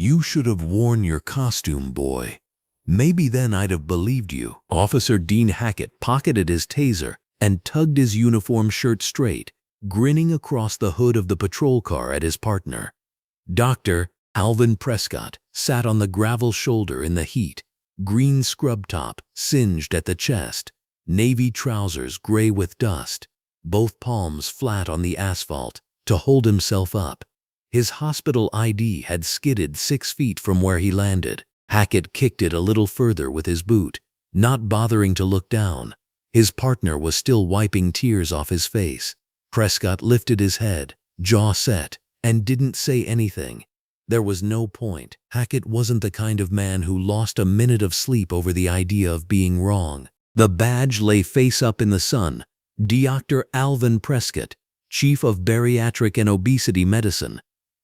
"You should have worn your costume, boy. Maybe then I'd have believed you." Officer Dean Hackett pocketed his taser and tugged his uniform shirt straight, grinning across the hood of the patrol car at his partner. Dr. Alvin Prescott sat on the gravel shoulder in the heat, green scrub top singed at the chest, navy trousers gray with dust, both palms flat on the asphalt to hold himself up. His hospital ID had skidded 6 feet from where he landed. Hackett kicked it a little further with his boot, not bothering to look down. His partner was still wiping tears off his face. Prescott lifted his head, jaw set, and didn't say anything. There was no point. Hackett wasn't the kind of man who lost a minute of sleep over the idea of being wrong. The badge lay face up in the sun. Dr. Alvin Prescott, Chief of Bariatric and Obesity Medicine.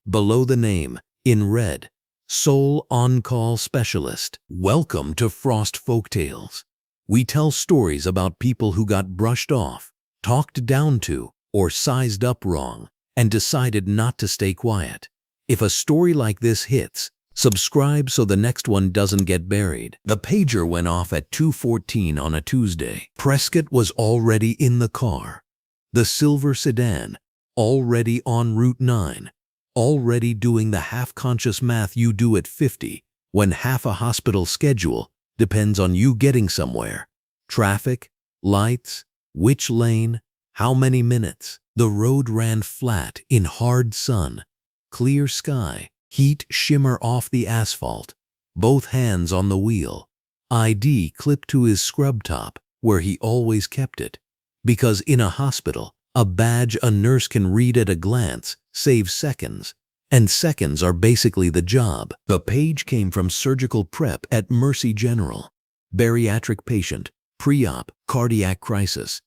Below the name, in red, Sole On-Call Specialist. Welcome to Frost Folktales. We tell stories about people who got brushed off, talked down to, or sized up wrong, and decided not to stay quiet. If a story like this hits, subscribe so the next one doesn't get buried. The pager went off at 2:14 on a Tuesday. Prescott was already in the car. The silver sedan, already en Route 9, already doing the half-conscious math you do at 50 when half a hospital schedule depends on you getting somewhere. Traffic, lights, which lane, how many minutes. The road ran flat in hard sun, clear sky, heat shimmer off the asphalt, both hands on the wheel. ID clipped to his scrub top, where he always kept it. Because in a hospital, a badge a nurse can read at a glance saves seconds, and seconds are basically the job. The page came from surgical prep at Mercy General. Bariatric patient, pre-op, cardiac crisis.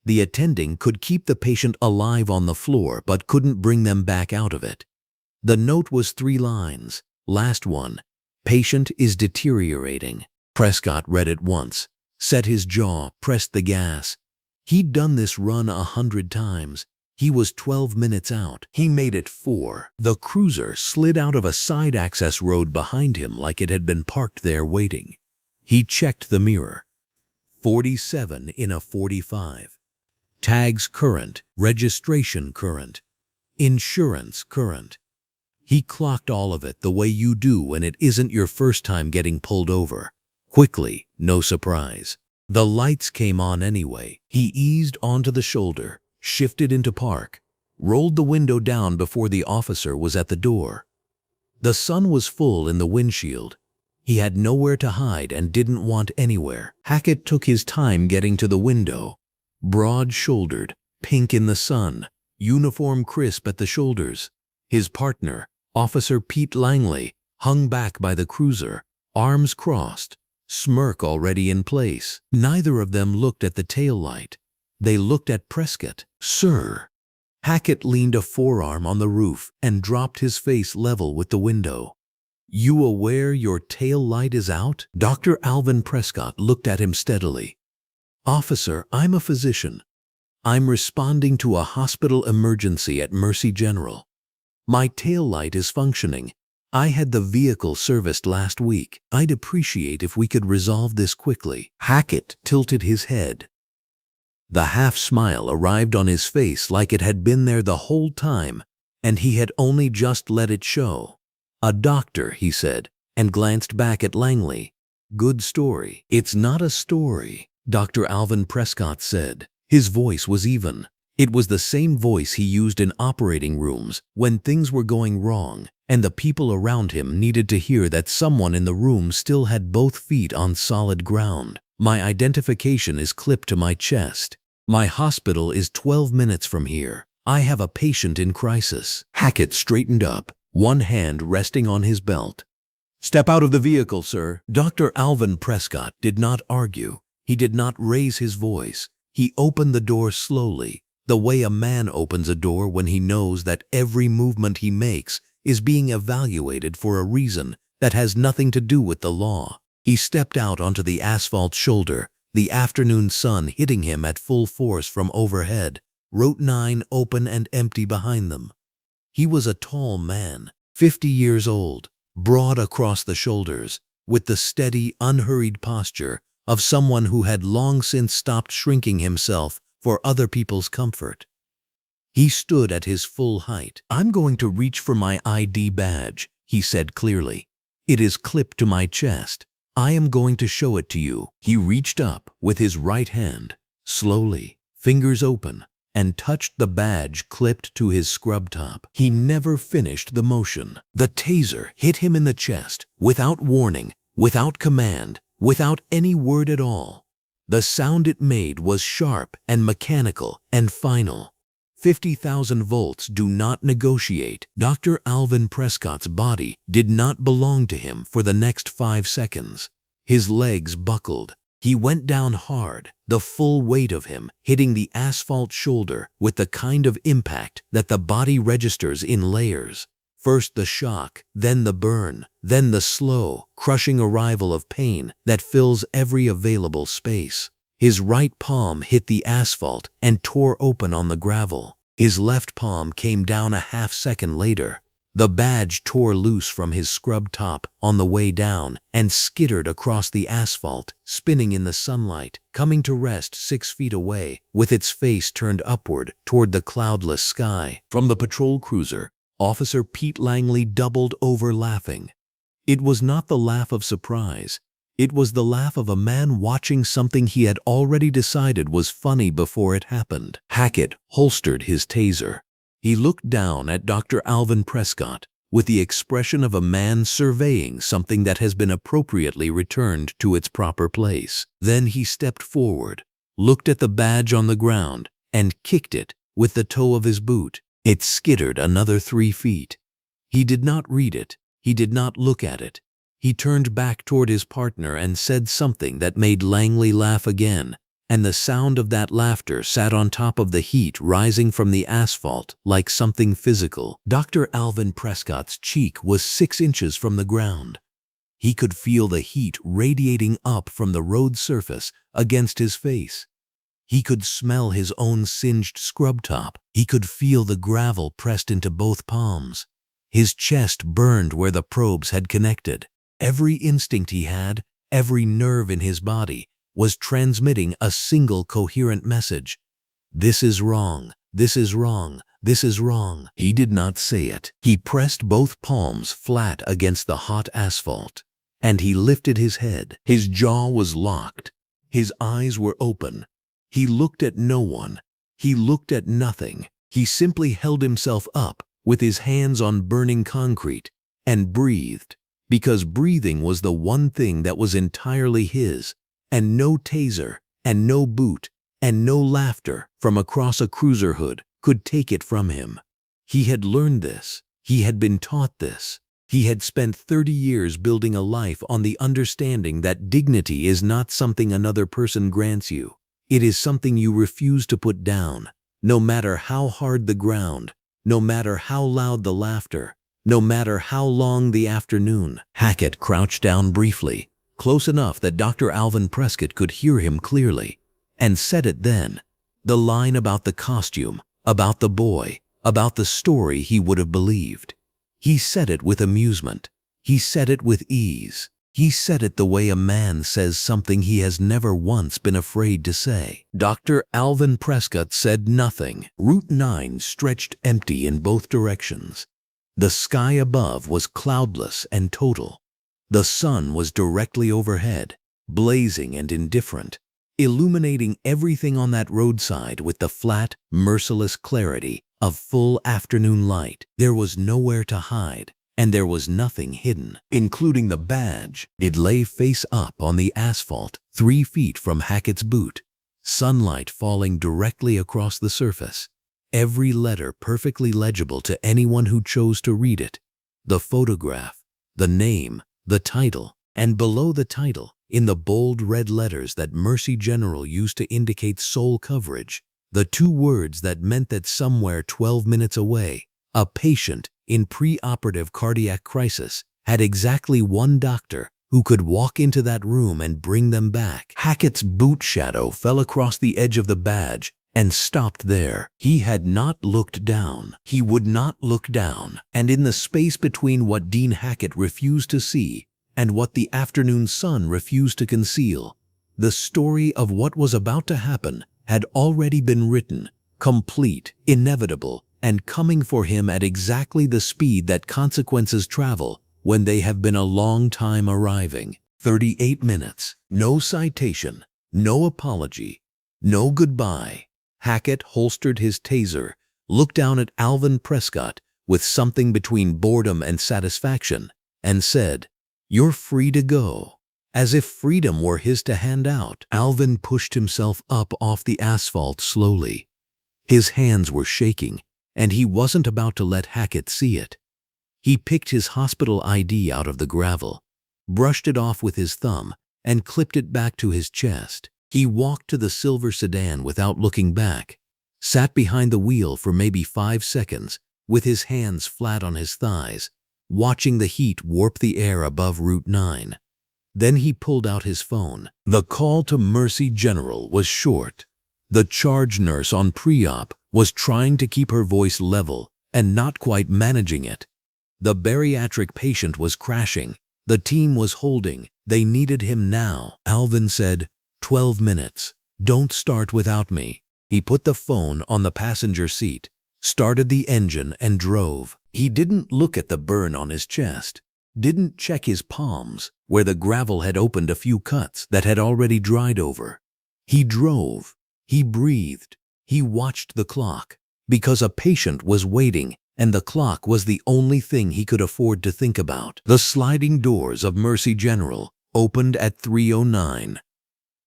The attending could keep the patient alive on the floor but couldn't bring them back out of it. The note was 3 lines. Last one, patient is deteriorating. Prescott read it once, set his jaw, pressed the gas. He'd done this run 100 times. He was 12 minutes out. He made it 4. The cruiser slid out of a side access road behind him like it had been parked there waiting. He checked the mirror. 47 in a 45. Tags current, registration current, insurance current. He clocked all of it the way you do when it isn't your first time getting pulled over. Quickly, no surprise. The lights came on anyway. He eased onto the shoulder, shifted into park, rolled the window down before the officer was at the door. The sun was full in the windshield. He had nowhere to hide and didn't want anywhere. Hackett took his time getting to the window. Broad-shouldered, pink in the sun, uniform crisp at the shoulders. His partner, Officer Pete Langley, hung back by the cruiser, arms crossed, smirk already in place. Neither of them looked at the taillight. They looked at Prescott. "Sir." Hackett leaned a forearm on the roof and dropped his face level with the window. "You aware your tail light is out?" Dr. Alvin Prescott looked at him steadily. "Officer, I'm a physician. I'm responding to a hospital emergency at Mercy General. My tail light is functioning. I had the vehicle serviced last week. I'd appreciate if we could resolve this quickly." Hackett tilted his head. The half-smile arrived on his face like it had been there the whole time, and he had only just let it show. "A doctor," he said, and glanced back at Langley. "Good story." "It's not a story," Dr. Alvin Prescott said. His voice was even. It was the same voice he used in operating rooms when things were going wrong, and the people around him needed to hear that someone in the room still had both feet on solid ground. "My identification is clipped to my chest. My hospital is 12 minutes from here. I have a patient in crisis." Hackett straightened up, one hand resting on his belt. "Step out of the vehicle, sir." Dr. Alvin Prescott did not argue. He did not raise his voice. He opened the door slowly, the way a man opens a door when he knows that every movement he makes is being evaluated for a reason that has nothing to do with the law. He stepped out onto the asphalt shoulder, the afternoon sun hitting him at full force from overhead, Route 9 open and empty behind them. He was a tall man, 50 years old, broad across the shoulders, with the steady, unhurried posture of someone who had long since stopped shrinking himself for other people's comfort. He stood at his full height. "I'm going to reach for my ID badge," he said clearly. "It is clipped to my chest. I am going to show it to you." He reached up with his right hand, slowly, fingers open, and touched the badge clipped to his scrub top. He never finished the motion. The taser hit him in the chest, without warning, without command, without any word at all. The sound it made was sharp and mechanical and final. 50,000 volts do not negotiate. Dr. Alvin Prescott's body did not belong to him for the next 5 seconds. His legs buckled. He went down hard, the full weight of him hitting the asphalt shoulder with the kind of impact that the body registers in layers. First the shock, then the burn, then the slow, crushing arrival of pain that fills every available space. His right palm hit the asphalt and tore open on the gravel. His left palm came down a half-second later. The badge tore loose from his scrub top on the way down and skittered across the asphalt, spinning in the sunlight, coming to rest 6 feet away with its face turned upward toward the cloudless sky. From the patrol cruiser, Officer Pete Langley doubled over laughing. It was not the laugh of surprise. It was the laugh of a man watching something he had already decided was funny before it happened. Hackett holstered his taser. He looked down at Dr. Alvin Prescott with the expression of a man surveying something that has been appropriately returned to its proper place. Then he stepped forward, looked at the badge on the ground, and kicked it with the toe of his boot. It skittered another 3 feet. He did not read it. He did not look at it. He turned back toward his partner and said something that made Langley laugh again, and the sound of that laughter sat on top of the heat rising from the asphalt like something physical. Dr. Alvin Prescott's cheek was 6 inches from the ground. He could feel the heat radiating up from the road surface against his face. He could smell his own singed scrub top. He could feel the gravel pressed into both palms. His chest burned where the probes had connected. Every instinct he had, every nerve in his body, was transmitting a single coherent message. This is wrong. This is wrong. This is wrong. He did not say it. He pressed both palms flat against the hot asphalt, and he lifted his head. His jaw was locked. His eyes were open. He looked at no one. He looked at nothing. He simply held himself up with his hands on burning concrete and breathed, because breathing was the one thing that was entirely his, and no taser, and no boot, and no laughter from across a cruiser hood could take it from him. He had learned this. He had been taught this. He had spent 30 years building a life on the understanding that dignity is not something another person grants you. It is something you refuse to put down, no matter how hard the ground, no matter how loud the laughter, no matter how long the afternoon. Hackett crouched down briefly, close enough that Dr. Alvin Prescott could hear him clearly, and said it then. The line about the costume, about the boy, about the story he would have believed. He said it with amusement. He said it with ease. He said it the way a man says something he has never once been afraid to say. Dr. Alvin Prescott said nothing. Route 9 stretched empty in both directions. The sky above was cloudless and total. The sun was directly overhead, blazing and indifferent, illuminating everything on that roadside with the flat, merciless clarity of full afternoon light. There was nowhere to hide, and there was nothing hidden, including the badge. It lay face up on the asphalt, 3 feet from Hackett's boot, sunlight falling directly across the surface. Every letter perfectly legible to anyone who chose to read it. The photograph, the name, the title, and below the title, in the bold red letters that Mercy General used to indicate sole coverage, the 2 words that meant that somewhere 12 minutes away, a patient in pre-operative cardiac crisis had exactly one doctor who could walk into that room and bring them back. Hackett's boot shadow fell across the edge of the badge and stopped there. He had not looked down. He would not look down. And in the space between what Dean Hackett refused to see and what the afternoon sun refused to conceal, the story of what was about to happen had already been written, complete, inevitable, and coming for him at exactly the speed that consequences travel when they have been a long time arriving. 38 minutes. No citation, no apology, no goodbye. Hackett holstered his taser, looked down at Alvin Prescott with something between boredom and satisfaction, and said, "You're free to go." As if freedom were his to hand out. Alvin pushed himself up off the asphalt slowly. His hands were shaking, and he wasn't about to let Hackett see it. He picked his hospital ID out of the gravel, brushed it off with his thumb, and clipped it back to his chest. He walked to the silver sedan without looking back, sat behind the wheel for maybe 5 seconds with his hands flat on his thighs, watching the heat warp the air above Route 9. Then he pulled out his phone. The call to Mercy General was short. The charge nurse on pre-op was trying to keep her voice level and not quite managing it. The bariatric patient was crashing. The team was holding. They needed him now. Alvin said, 12 minutes. Don't start without me. He put the phone on the passenger seat, started the engine, and drove. He didn't look at the burn on his chest, didn't check his palms, where the gravel had opened a few cuts that had already dried over. He drove. He breathed. He watched the clock, because a patient was waiting, and the clock was the only thing he could afford to think about. The sliding doors of Mercy General opened at 3:09.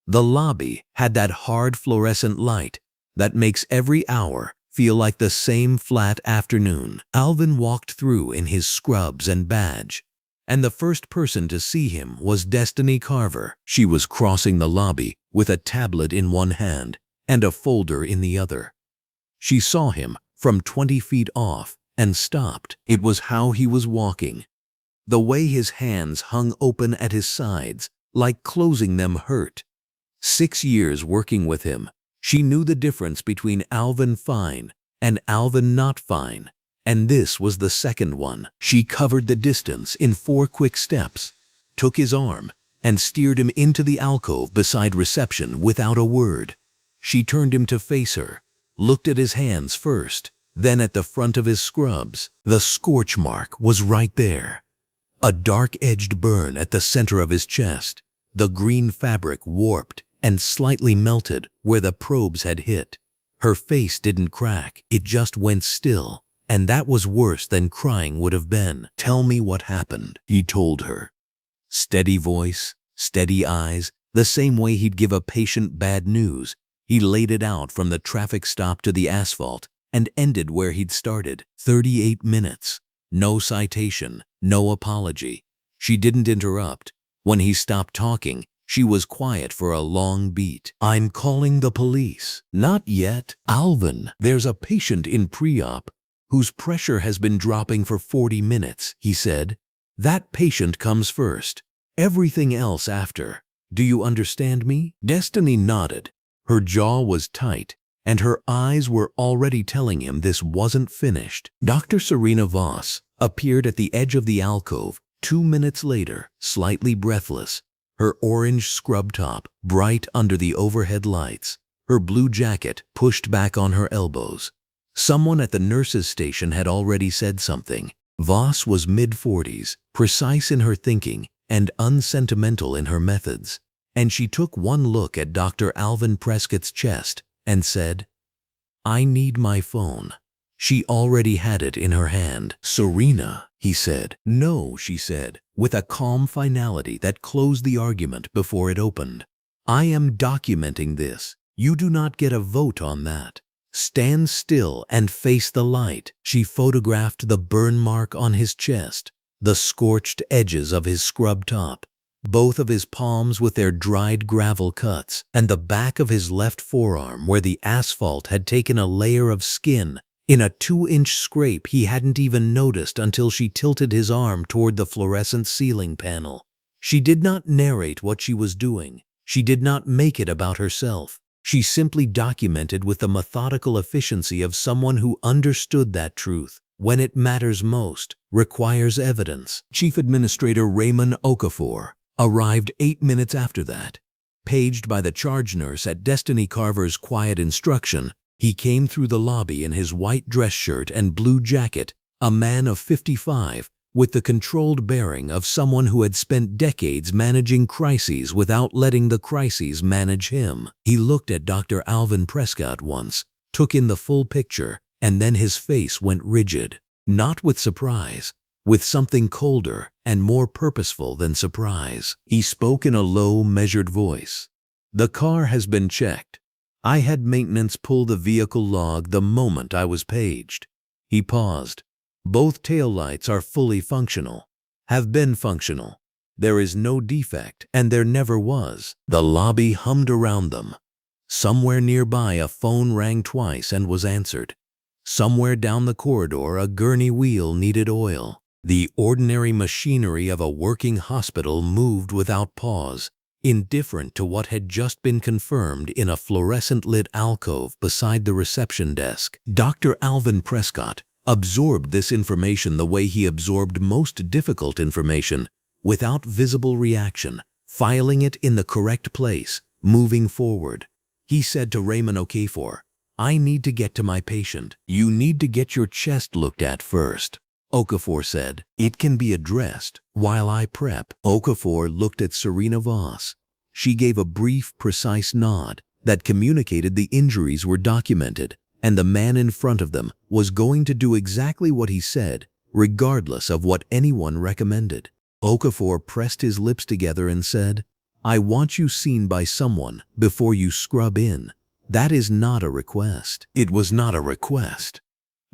The lobby had that hard fluorescent light that makes every hour feel like the same flat afternoon. Alvin walked through in his scrubs and badge, and the first person to see him was Destiny Carver. She was crossing the lobby with a tablet in one hand and a folder in the other. She saw him from 20 feet off and stopped. It was how he was walking. The way his hands hung open at his sides, like closing them, hurt. 6 years working with him, she knew the difference between Alvin fine and Alvin not fine, and this was the second one. She covered the distance in 4 quick steps, took his arm, and steered him into the alcove beside reception without a word. She turned him to face her, looked at his hands first, then at the front of his scrubs. The scorch mark was right there. A dark-edged burn at the center of his chest, the green fabric warped and slightly melted where the probes had hit. Her face didn't crack, it just went still, and that was worse than crying would have been. "Tell me what happened," he told her. Steady voice, steady eyes, the same way he'd give a patient bad news. He laid it out from the traffic stop to the asphalt and ended where he'd started. 38 minutes. No citation, no apology. She didn't interrupt. When he stopped talking, she was quiet for a long beat. "I'm calling the police." "Not yet, Alvin. There's a patient in pre-op whose pressure has been dropping for 40 minutes, he said. "That patient comes first. Everything else after. Do you understand me?" Destiny nodded. Her jaw was tight, and her eyes were already telling him this wasn't finished. Dr. Serena Voss appeared at the edge of the alcove 2 minutes later, slightly breathless, her orange scrub top bright under the overhead lights, her blue jacket pushed back on her elbows. Someone at the nurse's station had already said something. Voss was mid-40s, precise in her thinking and unsentimental in her methods, and she took one look at Dr. Alvin Prescott's chest and said, "I need my phone." She already had it in her hand. "Serena," he said. "No," she said, with a calm finality that closed the argument before it opened. "I am documenting this. You do not get a vote on that. Stand still and face the light." She photographed the burn mark on his chest, the scorched edges of his scrub top, both of his palms with their dried gravel cuts, and the back of his left forearm where the asphalt had taken a layer of skin in a 2-inch scrape he hadn't even noticed until she tilted his arm toward the fluorescent ceiling panel. She did not narrate what she was doing. She did not make it about herself. She simply documented with the methodical efficiency of someone who understood that truth, when it matters most, requires evidence. Chief Administrator Raymond Okafor arrived 8 minutes after that. Paged by the charge nurse at Destiny Carver's quiet instruction, he came through the lobby in his white dress shirt and blue jacket, a man of 55, with the controlled bearing of someone who had spent decades managing crises without letting the crises manage him. He looked at Dr. Alvin Prescott once, took in the full picture, and then his face went rigid. Not with surprise, with something colder and more purposeful than surprise. He spoke in a low, measured voice. "The car has been checked. I had maintenance pull the vehicle log the moment I was paged." He paused. "Both taillights are fully functional, have been functional. There is no defect, and there never was." The lobby hummed around them. Somewhere nearby a phone rang twice and was answered. Somewhere down the corridor a gurney wheel needed oil. The ordinary machinery of a working hospital moved without pause, indifferent to what had just been confirmed in a fluorescent-lit alcove beside the reception desk. Dr. Alvin Prescott absorbed this information the way he absorbed most difficult information, without visible reaction, filing it in the correct place, moving forward. He said to Raymond Okafor, "I need to get to my patient." "You need to get your chest looked at first," Okafor said. "It can be addressed while I prep." Okafor looked at Serena Voss. She gave a brief, precise nod that communicated the injuries were documented, and the man in front of them was going to do exactly what he said, regardless of what anyone recommended. Okafor pressed his lips together and said, "I want you seen by someone before you scrub in." That is not a request. It was not a request.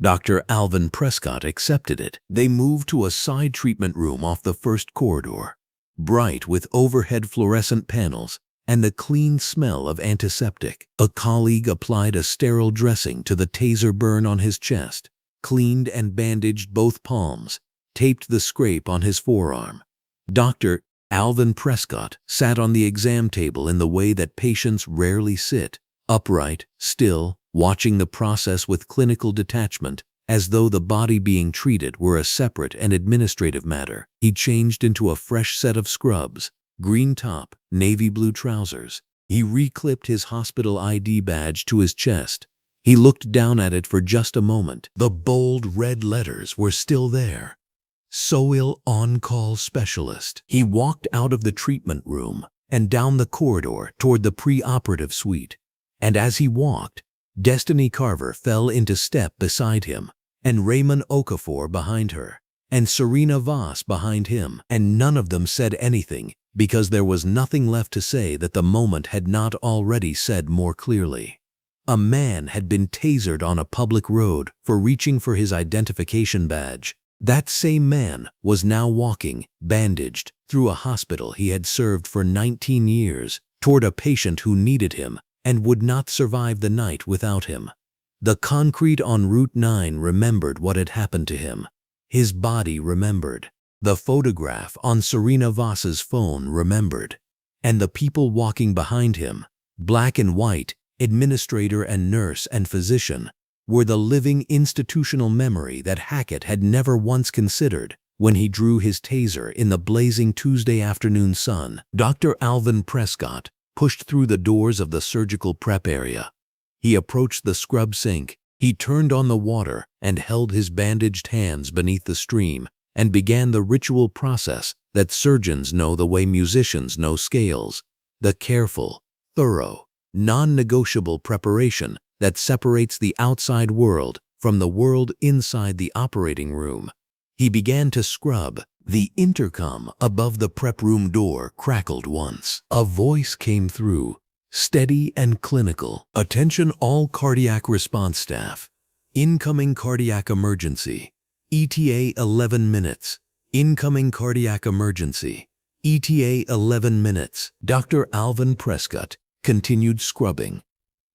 Dr. Alvin Prescott accepted it. They moved to a side treatment room off the first corridor, bright with overhead fluorescent panels and the clean smell of antiseptic. A colleague applied a sterile dressing to the taser burn on his chest, cleaned and bandaged both palms, taped the scrape on his forearm. Dr. Alvin Prescott sat on the exam table in the way that patients rarely sit, upright, still, watching the process with clinical detachment, as though the body being treated were a separate and administrative matter. He changed into a fresh set of scrubs, green top, navy blue trousers. He reclipped his hospital ID badge to his chest. He looked down at it for just a moment. The bold red letters were still there. "Soil On-Call Specialist." He walked out of the treatment room and down the corridor toward the pre-operative suite. And as he walked, Destiny Carver fell into step beside him, and Raymond Okafor behind her, and Serena Voss behind him, and none of them said anything, because there was nothing left to say that the moment had not already said more clearly. A man had been tasered on a public road for reaching for his identification badge. That same man was now walking, bandaged, through a hospital he had served for 19 years, toward a patient who needed him and would not survive the night without him. The concrete on Route 9 remembered what had happened to him. His body remembered. The photograph on Serena Voss's phone remembered. And the people walking behind him, black and white, administrator and nurse and physician, were the living institutional memory that Hackett had never once considered when he drew his taser in the blazing Tuesday afternoon sun. Dr. Alvin Prescott pushed through the doors of the surgical prep area. He approached the scrub sink. He turned on the water and held his bandaged hands beneath the stream and began the ritual process that surgeons know the way musicians know scales, the careful, thorough, non-negotiable preparation that separates the outside world from the world inside the operating room. He began to scrub. The intercom above the prep room door crackled once. A voice came through, steady and clinical. "Attention all cardiac response staff. Incoming cardiac emergency. ETA 11 minutes. Incoming cardiac emergency. ETA 11 minutes. Dr. Alvin Prescott continued scrubbing.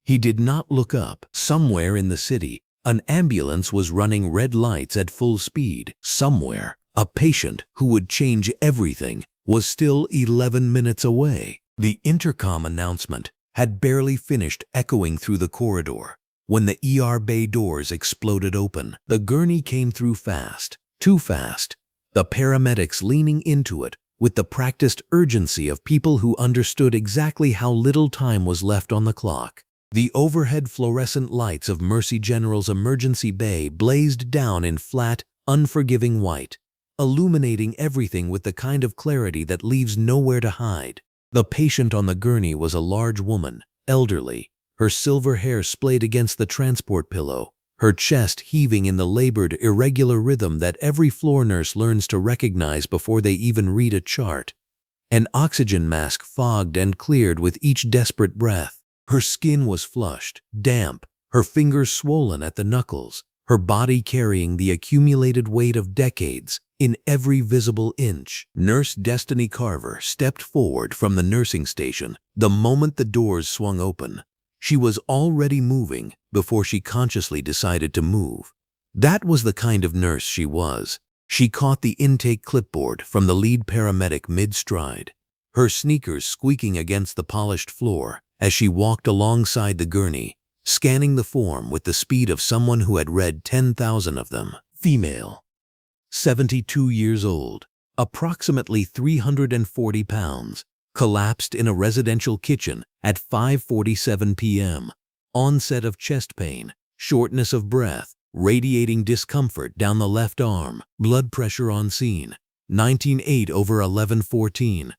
He did not look up. Somewhere in the city, an ambulance was running red lights at full speed. Somewhere, a patient who would change everything was still 11 minutes away. The intercom announcement had barely finished echoing through the corridor when the ER bay doors exploded open. The gurney came through fast, too fast, the paramedics leaning into it with the practiced urgency of people who understood exactly how little time was left on the clock. The overhead fluorescent lights of Mercy General's emergency bay blazed down in flat, unforgiving white, illuminating everything with the kind of clarity that leaves nowhere to hide. The patient on the gurney was a large woman, elderly, her silver hair splayed against the transport pillow, her chest heaving in the labored, irregular rhythm that every floor nurse learns to recognize before they even read a chart. An oxygen mask fogged and cleared with each desperate breath. Her skin was flushed, damp, her fingers swollen at the knuckles, her body carrying the accumulated weight of decades in every visible inch. Nurse Destiny Carver stepped forward from the nursing station the moment the doors swung open. She was already moving before she consciously decided to move. That was the kind of nurse she was. She caught the intake clipboard from the lead paramedic mid-stride, her sneakers squeaking against the polished floor as she walked alongside the gurney, scanning the form with the speed of someone who had read 10,000 of them. Female, 72 years old, approximately 340 pounds, collapsed in a residential kitchen at 5:47 p.m. Onset of chest pain, shortness of breath, radiating discomfort down the left arm, blood pressure on scene, 19/8/1114.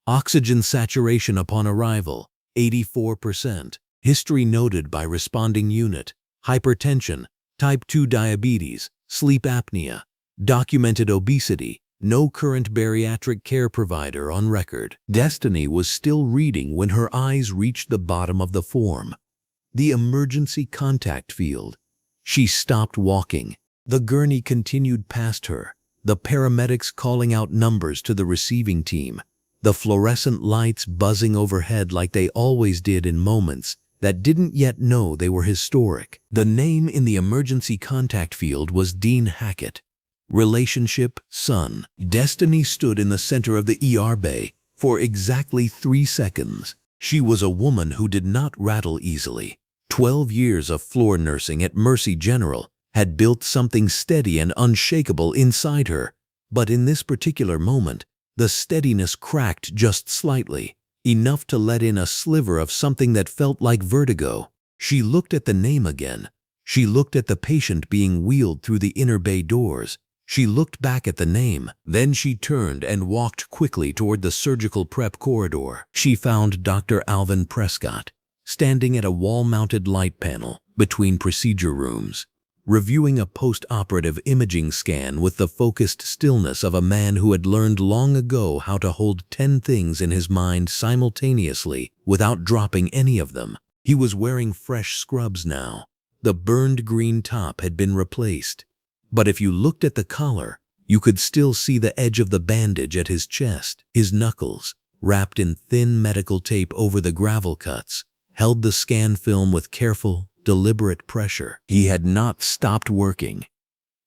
Oxygen saturation upon arrival, 84%. History noted by responding unit, hypertension, type 2 diabetes, sleep apnea, documented obesity, no current bariatric care provider on record. Destiny was still reading when her eyes reached the bottom of the form, the emergency contact field. She stopped walking. The gurney continued past her, the paramedics calling out numbers to the receiving team, the fluorescent lights buzzing overhead like they always did in moments that didn't yet know they were historic. The name in the emergency contact field was Dean Hackett. Relationship, son. Destiny stood in the center of the ER bay for exactly 3 seconds. She was a woman who did not rattle easily. 12 years of floor nursing at Mercy General had built something steady and unshakable inside her, but in this particular moment, the steadiness cracked just slightly, enough to let in a sliver of something that felt like vertigo. She looked at the name again. She looked at the patient being wheeled through the inner bay doors. She looked back at the name. Then she turned and walked quickly toward the surgical prep corridor. She found Dr. Alvin Prescott, standing at a wall-mounted light panel between procedure rooms, reviewing a post-operative imaging scan with the focused stillness of a man who had learned long ago how to hold 10 things in his mind simultaneously without dropping any of them. He was wearing fresh scrubs now. The burned green top had been replaced, but if you looked at the collar, you could still see the edge of the bandage at his chest. His knuckles, wrapped in thin medical tape over the gravel cuts, held the scan film with careful, deliberate pressure. He had not stopped working.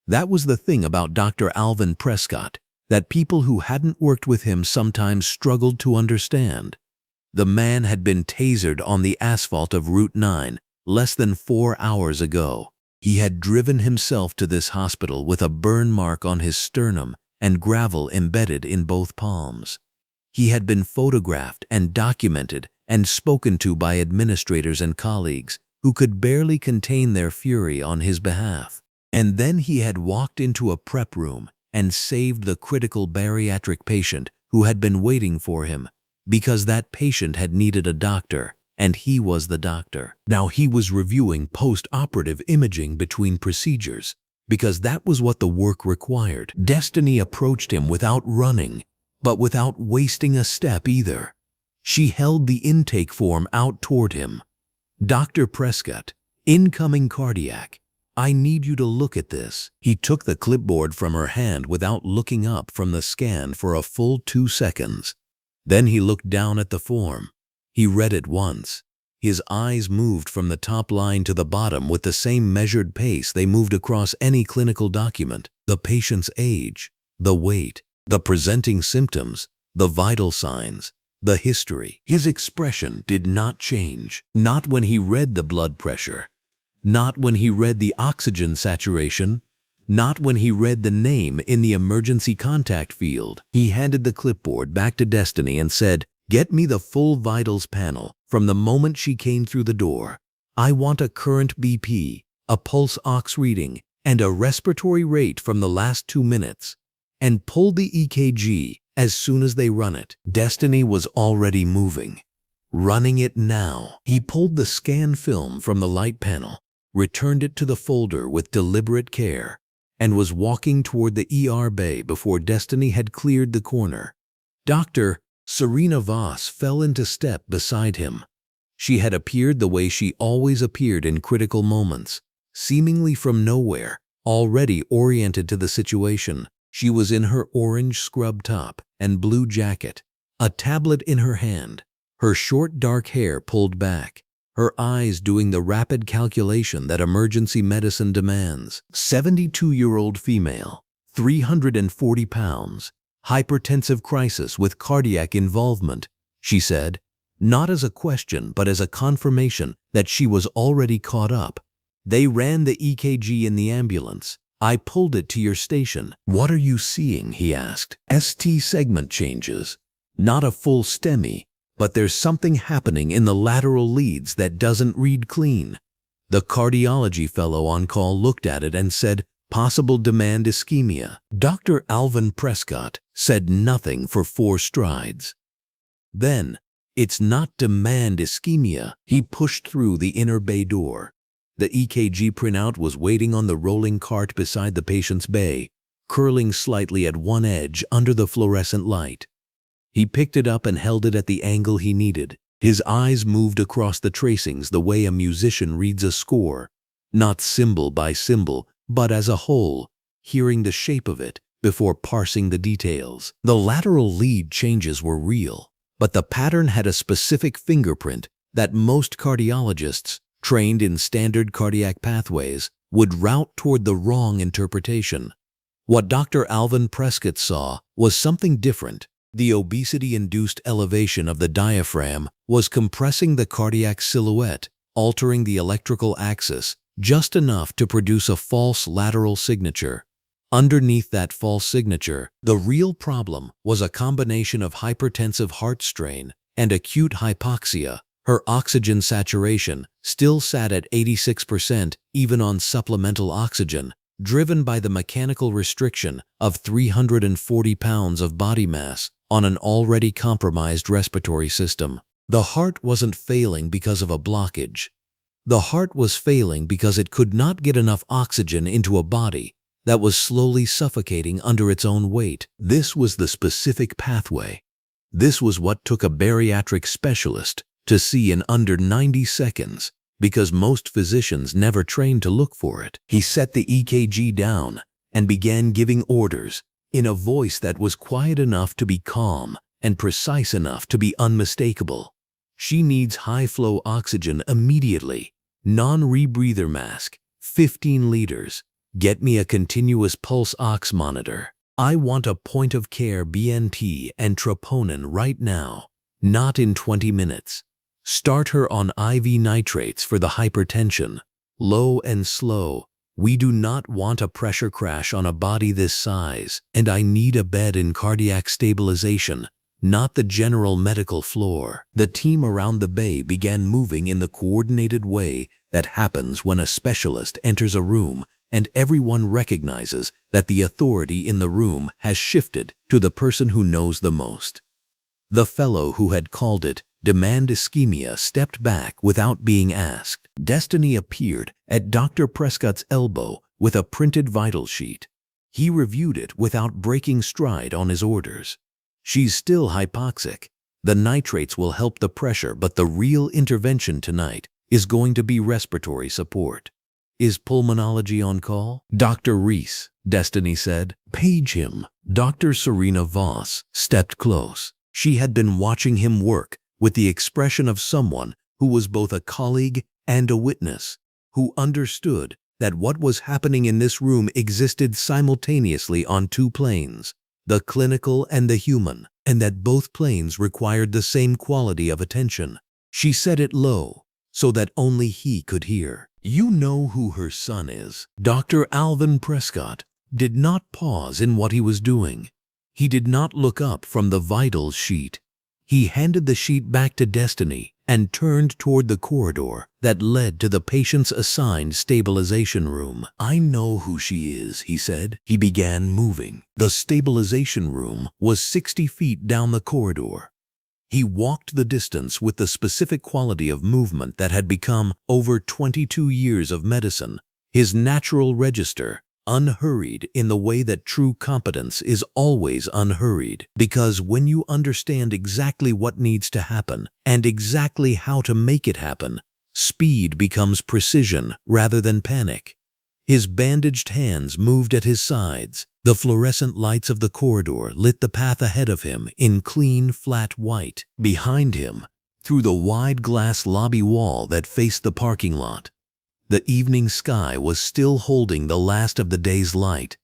That was the thing about Dr. Alvin Prescott that people who hadn't worked with him sometimes struggled to understand. The man had been tasered on the asphalt of Route 9 less than 4 hours ago. He had driven himself to this hospital with a burn mark on his sternum and gravel embedded in both palms. He had been photographed and documented and spoken to by administrators and colleagues who could barely contain their fury on his behalf. And then he had walked into a prep room and saved the critical bariatric patient who had been waiting for him, because that patient had needed a doctor, and he was the doctor. Now he was reviewing post-operative imaging between procedures, because that was what the work required. Destiny approached him without running, but without wasting a step either. She held the intake form out toward him. "Dr. Prescott, incoming cardiac. I need you to look at this." He took the clipboard from her hand without looking up from the scan for a full 2 seconds. Then he looked down at the form. He read it once. His eyes moved from the top line to the bottom with the same measured pace they moved across any clinical document. The patient's age, the weight, the presenting symptoms, the vital signs, the history. His expression did not change. Not when he read the blood pressure. Not when he read the oxygen saturation. Not when he read the name in the emergency contact field. He handed the clipboard back to Destiny and said, "Get me the full vitals panel from the moment she came through the door. I want a current BP, a pulse ox reading, and a respiratory rate from the last 2 minutes. And pull the EKG as soon as they run it." Destiny was already moving. Running it now. He pulled the scan film from the light panel, returned it to the folder with deliberate care, and was walking toward the ER bay before Destiny had cleared the corner. Dr. Serena Voss fell into step beside him. She had appeared the way she always appeared in critical moments, seemingly from nowhere, already oriented to the situation. She was in her orange scrub top and blue jacket, a tablet in her hand, her short dark hair pulled back, her eyes doing the rapid calculation that emergency medicine demands. 72-year-old female, 340 pounds, hypertensive crisis with cardiac involvement, she said, not as a question but as a confirmation that she was already caught up. "They ran the EKG in the ambulance. I pulled it to your station." "What are you seeing?" he asked. "ST segment changes. Not a full STEMI, but there's something happening in the lateral leads that doesn't read clean." The cardiology fellow on call looked at it and said, "Possible demand ischemia." Dr. Alvin Prescott said nothing for 4 strides. Then, "It's not demand ischemia." He pushed through the inner bay door. The EKG printout was waiting on the rolling cart beside the patient's bay, curling slightly at one edge under the fluorescent light. He picked it up and held it at the angle he needed. His eyes moved across the tracings the way a musician reads a score, not symbol by symbol, but as a whole, hearing the shape of it before parsing the details. The lateral lead changes were real, but the pattern had a specific fingerprint that most cardiologists, trained in standard cardiac pathways, would route toward the wrong interpretation. What Dr. Alvin Prescott saw was something different. The obesity-induced elevation of the diaphragm was compressing the cardiac silhouette, altering the electrical axis just enough to produce a false lateral signature. Underneath that false signature, the real problem was a combination of hypertensive heart strain and acute hypoxia. Her oxygen saturation still sat at 86% even on supplemental oxygen, driven by the mechanical restriction of 340 pounds of body mass on an already compromised respiratory system. The heart wasn't failing because of a blockage. The heart was failing because it could not get enough oxygen into a body that was slowly suffocating under its own weight. This was the specific pathway. This was what took a bariatric specialist to see in under 90 seconds, because most physicians never trained to look for it. He set the EKG down and began giving orders in a voice that was quiet enough to be calm and precise enough to be unmistakable. "She needs high-flow oxygen immediately. Non-rebreather mask, 15 liters. Get me a continuous pulse ox monitor. I want a point-of-care BNT and troponin right now, not in 20 minutes. Start her on IV nitrates for the hypertension. Low and slow. We do not want a pressure crash on a body this size, and I need a bed in cardiac stabilization, not the general medical floor." The team around the bay began moving in the coordinated way that happens when a specialist enters a room and everyone recognizes that the authority in the room has shifted to the person who knows the most. The fellow who had called it demand ischemia stepped back without being asked. Destiny appeared at Dr. Prescott's elbow with a printed vital sheet. He reviewed it without breaking stride on his orders. "She's still hypoxic. The nitrates will help the pressure, but the real intervention tonight is going to be respiratory support. Is pulmonology on call?" "Dr. Reese," Destiny said. "Page him." Dr. Serena Voss stepped close. She had been watching him work with the expression of someone who was both a colleague and a witness, who understood that what was happening in this room existed simultaneously on 2 planes, the clinical and the human, and that both planes required the same quality of attention. She said it low, so that only he could hear. "You know who her son is." Dr. Alvin Prescott did not pause in what he was doing. He did not look up from the vitals sheet. He handed the sheet back to Destiny and turned toward the corridor that led to the patient's assigned stabilization room. "I know who she is," he said. He began moving. The stabilization room was 60 feet down the corridor. He walked the distance with the specific quality of movement that had become, over 22 years of medicine, his natural register, unhurried in the way that true competence is always unhurried. Because when you understand exactly what needs to happen and exactly how to make it happen, speed becomes precision rather than panic. His bandaged hands moved at his sides. The fluorescent lights of the corridor lit the path ahead of him in clean, flat white. Behind him, through the wide glass lobby wall that faced the parking lot, the evening sky was still holding the last of the day's light.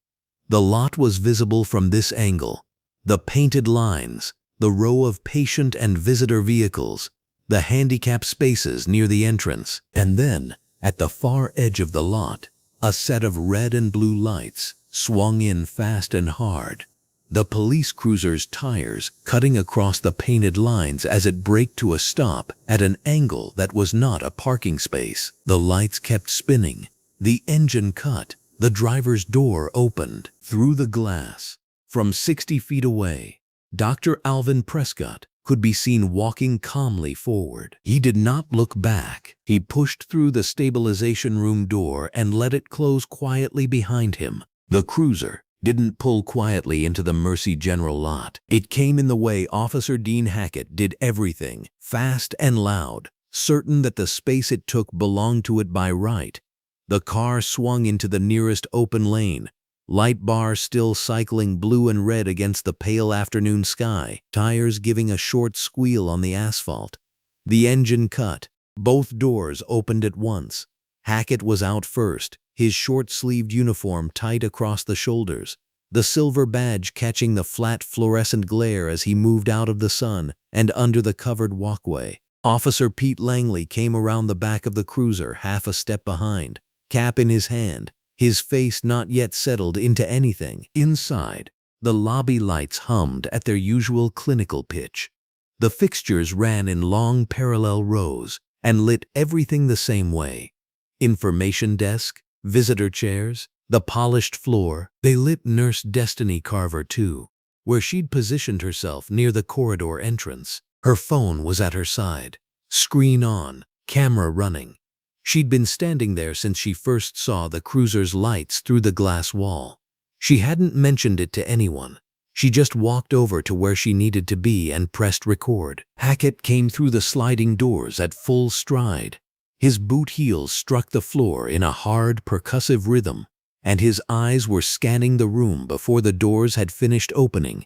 The lot was visible from this angle. The painted lines, the row of patient and visitor vehicles, the handicap spaces near the entrance, and then, at the far edge of the lot, a set of red and blue lights swung in fast and hard. The police cruiser's tires cutting across the painted lines as it braked to a stop at an angle that was not a parking space. The lights kept spinning. The engine cut. The driver's door opened. Through the glass, from 60 feet away, Dr. Alvin Prescott could be seen walking calmly forward. He did not look back. He pushed through the stabilization room door and let it close quietly behind him. The cruiser didn't pull quietly into the Mercy General lot. It came in the way Officer Dean Hackett did everything, fast and loud, certain that the space it took belonged to it by right. The car swung into the nearest open lane, light bar still cycling blue and red against the pale afternoon sky, tires giving a short squeal on the asphalt. The engine cut. Both doors opened at once. Hackett was out first, his short-sleeved uniform tight across the shoulders, the silver badge catching the flat fluorescent glare as he moved out of the sun and under the covered walkway. Officer Pete Langley came around the back of the cruiser half a step behind, cap in his hand, his face not yet settled into anything. Inside, the lobby lights hummed at their usual clinical pitch. The fixtures ran in long parallel rows and lit everything the same way. Information desk, visitor chairs, the polished floor. They lit Nurse Destiny Carver too, where she'd positioned herself near the corridor entrance. Her phone was at her side, screen on, camera running. She'd been standing there since she first saw the cruiser's lights through the glass wall. She hadn't mentioned it to anyone. She just walked over to where she needed to be and pressed record. Hackett came through the sliding doors at full stride. His boot heels struck the floor in a hard, percussive rhythm, and his eyes were scanning the room before the doors had finished opening.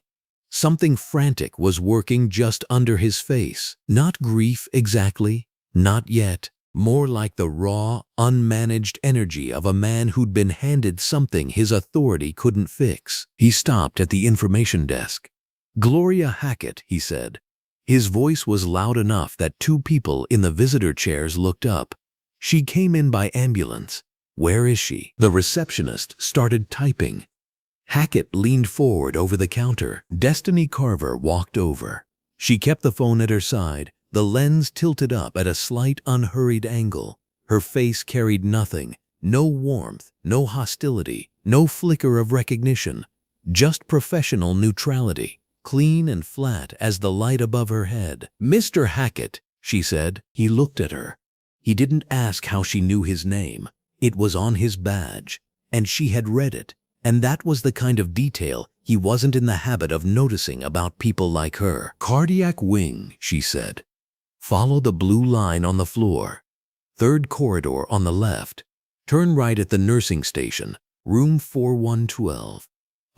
Something frantic was working just under his face. Not grief exactly, not yet. More like the raw, unmanaged energy of a man who'd been handed something his authority couldn't fix. He stopped at the information desk. "Gloria Hackett," he said. His voice was loud enough that two people in the visitor chairs looked up. "She came in by ambulance. Where is she?" The receptionist started typing. Hackett leaned forward over the counter. Destiny Carver walked over. She kept the phone at her side, the lens tilted up at a slight, unhurried angle. Her face carried nothing, no warmth, no hostility, no flicker of recognition, just professional neutrality, clean and flat as the light above her head. "Mr. Hackett," she said. He looked at her. He didn't ask how she knew his name. It was on his badge, and she had read it, and that was the kind of detail he wasn't in the habit of noticing about people like her. "Cardiac wing," she said. "Follow the blue line on the floor. Third corridor on the left. Turn right at the nursing station, room 4112.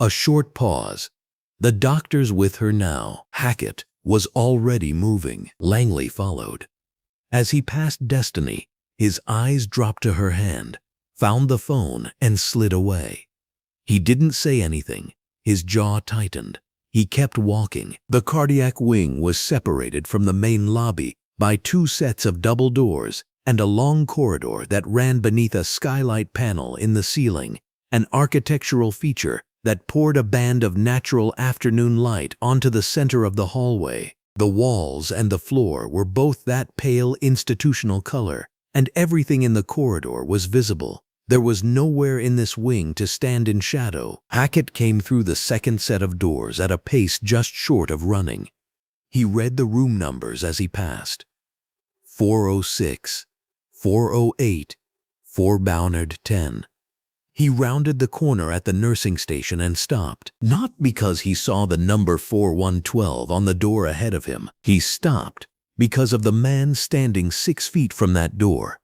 A short pause. "The doctor's with her now." Hackett was already moving. Langley followed. As he passed Destiny, his eyes dropped to her hand, found the phone, and slid away. He didn't say anything. His jaw tightened. He kept walking. The cardiac wing was separated from the main lobby by 2 sets of double doors and a long corridor that ran beneath a skylight panel in the ceiling, an architectural feature that poured a band of natural afternoon light onto the center of the hallway. The walls and the floor were both that pale institutional color, and everything in the corridor was visible. There was nowhere in this wing to stand in shadow. Hackett came through the second set of doors at a pace just short of running. He read the room numbers as he passed. 406, 408, 4 Bownard 10. He rounded the corner at the nursing station and stopped, not because he saw the number 4112 on the door ahead of him. He stopped because of the man standing 6 feet from that door.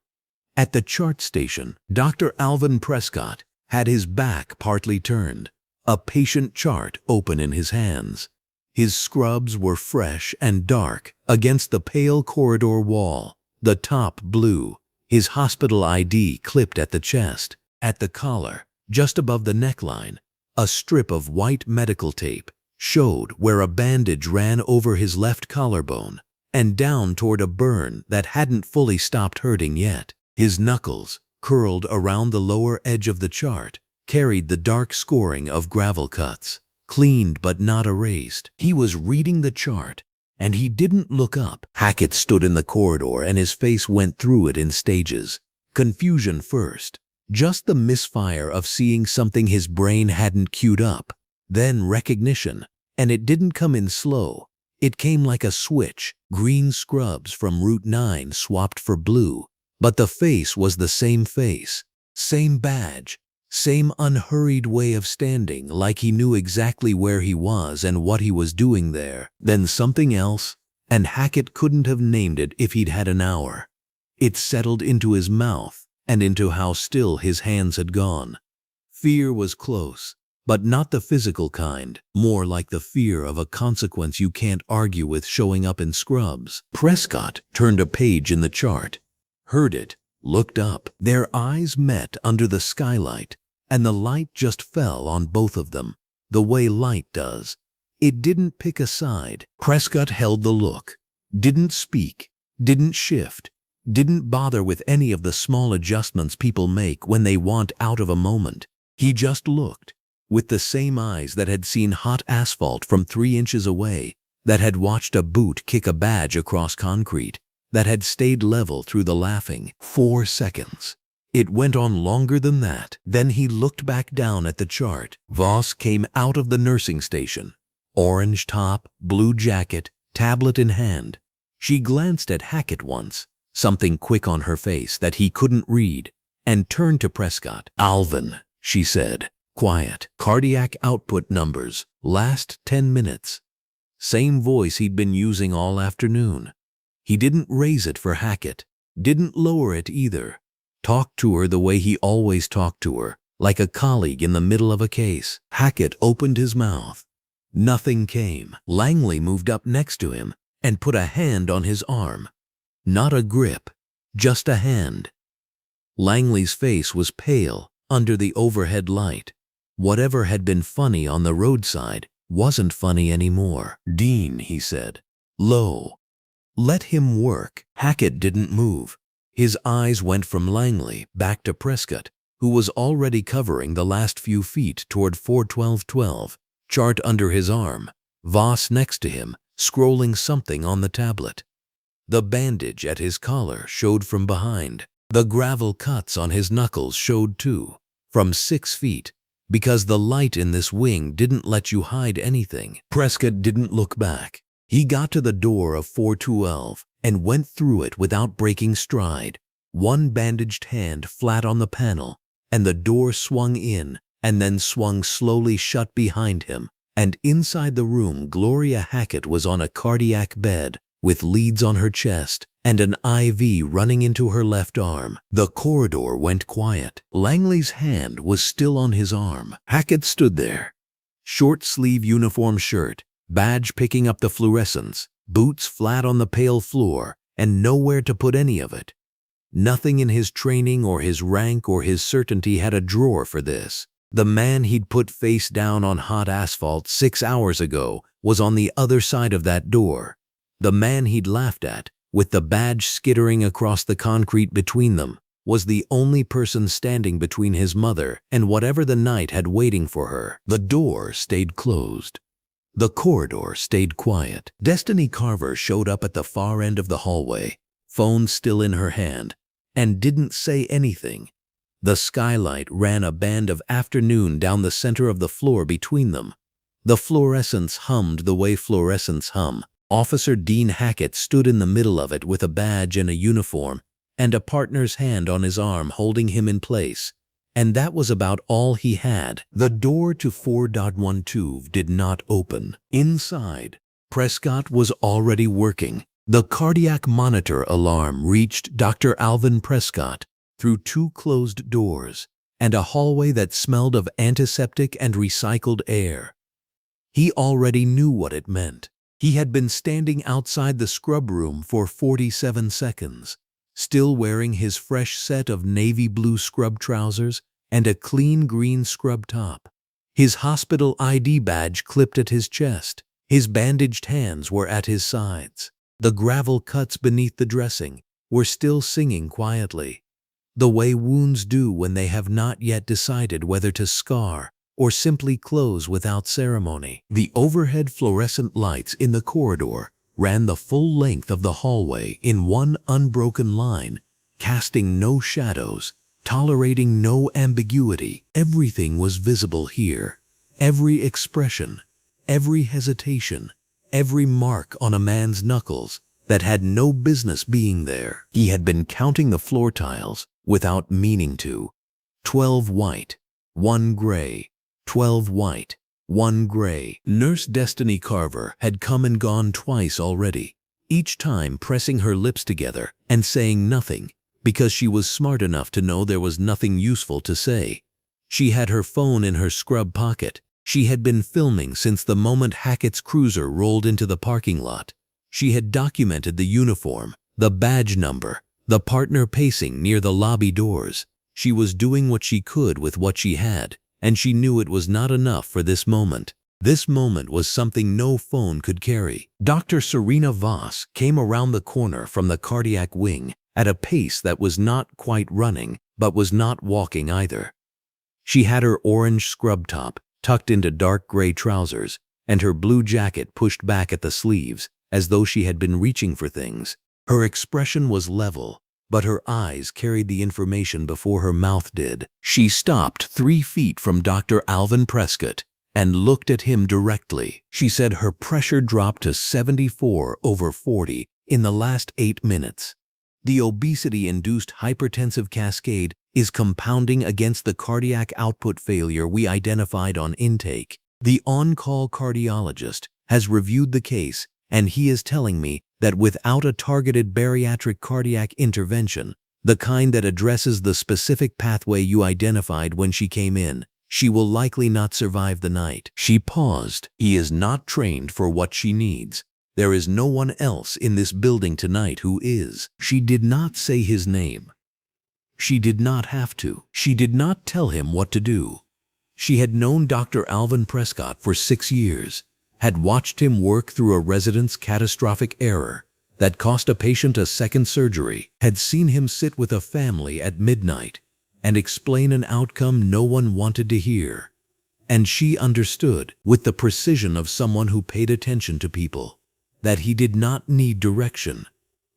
At the chart station, Dr. Alvin Prescott had his back partly turned, a patient chart open in his hands. His scrubs were fresh and dark against the pale corridor wall, the top blue, his hospital ID clipped at the chest. At the collar, just above the neckline, a strip of white medical tape showed where a bandage ran over his left collarbone and down toward a burn that hadn't fully stopped hurting yet. His knuckles, curled around the lower edge of the chart, carried the dark scoring of gravel cuts, cleaned but not erased. He was reading the chart, and he didn't look up. Hackett stood in the corridor and his face went through it in stages. Confusion first. Just the misfire of seeing something his brain hadn't queued up, then recognition, and it didn't come in slow. It came like a switch, green scrubs from Route 9 swapped for blue, but the face was the same face, same badge, same unhurried way of standing, like he knew exactly where he was and what he was doing there. Then something else, and Hackett couldn't have named it if he'd had an hour. It settled into his mouth, and into how still his hands had gone. Fear was close, but not the physical kind, more like the fear of a consequence you can't argue with showing up in scrubs. Prescott turned a page in the chart, heard it, looked up. Their eyes met under the skylight, and the light just fell on both of them, the way light does. It didn't pick a side. Prescott held the look, didn't speak, didn't shift, didn't bother with any of the small adjustments people make when they want out of a moment. He just looked, with the same eyes that had seen hot asphalt from 3 inches away, that had watched a boot kick a badge across concrete, that had stayed level through the laughing. 4 seconds. It went on longer than that. Then he looked back down at the chart. Voss came out of the nursing station. Orange top, blue jacket, tablet in hand. She glanced at Hackett once, something quick on her face that he couldn't read, and turned to Prescott. "Alvin," she said, quiet. Cardiac output numbers, last 10 minutes. Same voice he'd been using all afternoon. He didn't raise it for Hackett, didn't lower it either. Talked to her the way he always talked to her, like a colleague in the middle of a case. Hackett opened his mouth. Nothing came. Langley moved up next to him and put a hand on his arm. Not a grip, just a hand. Langley's face was pale under the overhead light. Whatever had been funny on the roadside wasn't funny anymore. "Dean," he said, low. "Let him work." Hackett didn't move. His eyes went from Langley back to Prescott, who was already covering the last few feet toward 41212, chart under his arm, Voss next to him, scrolling something on the tablet. The bandage at his collar showed from behind. The gravel cuts on his knuckles showed too, from 6 feet, because the light in this wing didn't let you hide anything. Prescott didn't look back. He got to the door of 412 and went through it without breaking stride, one bandaged hand flat on the panel, and the door swung in and then swung slowly shut behind him, and inside the room Gloria Hackett was on a cardiac bed, with leads on her chest and an IV running into her left arm. The corridor went quiet. Langley's hand was still on his arm. Hackett stood there. Short-sleeve uniform shirt, badge picking up the fluorescence, boots flat on the pale floor, and nowhere to put any of it. Nothing in his training or his rank or his certainty had a drawer for this. The man he'd put face down on hot asphalt 6 hours ago was on the other side of that door. The man he'd laughed at, with the badge skittering across the concrete between them, was the only person standing between his mother and whatever the night had waiting for her. The door stayed closed. The corridor stayed quiet. Destiny Carver showed up at the far end of the hallway, phone still in her hand, and didn't say anything. The skylight ran a band of afternoon down the center of the floor between them. The fluorescents hummed the way fluorescents hum. Officer Dean Hackett stood in the middle of it with a badge and a uniform, and a partner's hand on his arm holding him in place. And that was about all he had. The door to 4.12 did not open. Inside, Prescott was already working. The cardiac monitor alarm reached Dr. Alvin Prescott through 2 closed doors and a hallway that smelled of antiseptic and recycled air. He already knew what it meant. He had been standing outside the scrub room for 47 seconds. Still wearing his fresh set of navy blue scrub trousers and a clean green scrub top. His hospital ID badge clipped at his chest. His bandaged hands were at his sides. The gravel cuts beneath the dressing were still singing quietly, the way wounds do when they have not yet decided whether to scar or simply close without ceremony. The overhead fluorescent lights in the corridor ran the full length of the hallway in one unbroken line, casting no shadows, tolerating no ambiguity. Everything was visible here. Every expression, every hesitation, every mark on a man's knuckles that had no business being there. He had been counting the floor tiles without meaning to. 12 white, 1 gray, 12 white, 1 gray. Nurse Destiny Carver had come and gone twice already, each time pressing her lips together and saying nothing, because she was smart enough to know there was nothing useful to say. She had her phone in her scrub pocket. She had been filming since the moment Hackett's cruiser rolled into the parking lot. She had documented the uniform, the badge number, the partner pacing near the lobby doors. She was doing what she could with what she had, and she knew it was not enough for this moment. This moment was something no phone could carry. Dr. Serena Voss came around the corner from the cardiac wing at a pace that was not quite running, but was not walking either. She had her orange scrub top tucked into dark gray trousers and her blue jacket pushed back at the sleeves as though she had been reaching for things. Her expression was level, but her eyes carried the information before her mouth did. She stopped 3 feet from Dr. Alvin Prescott and looked at him directly. She said her pressure dropped to 74/40 in the last 8 minutes. The obesity-induced hypertensive cascade is compounding against the cardiac output failure we identified on intake. The on-call cardiologist has reviewed the case, and he is telling me that without a targeted bariatric cardiac intervention, the kind that addresses the specific pathway you identified when she came in, she will likely not survive the night. She paused. He is not trained for what she needs. There is no one else in this building tonight who is. She did not say his name. She did not have to. She did not tell him what to do. She had known Dr. Alvin Prescott for 6 years, had watched him work through a resident's catastrophic error that cost a patient a second surgery, had seen him sit with a family at midnight and explain an outcome no one wanted to hear. And she understood, with the precision of someone who paid attention to people, that he did not need direction.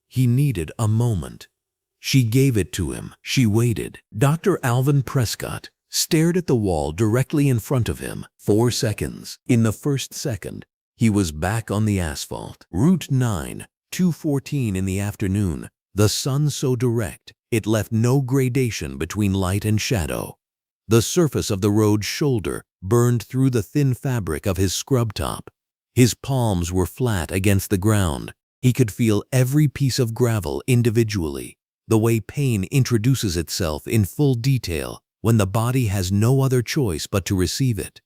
He needed a moment. She gave it to him. She waited. Dr. Alvin Prescott stared at the wall directly in front of him. 4 seconds. In the first second, he was back on the asphalt. Route 9, 2:14 in the afternoon. The sun so direct, it left no gradation between light and shadow. The surface of the road's shoulder burned through the thin fabric of his scrub top. His palms were flat against the ground. He could feel every piece of gravel individually, the way pain introduces itself in full detail when the body has no other choice but to receive it.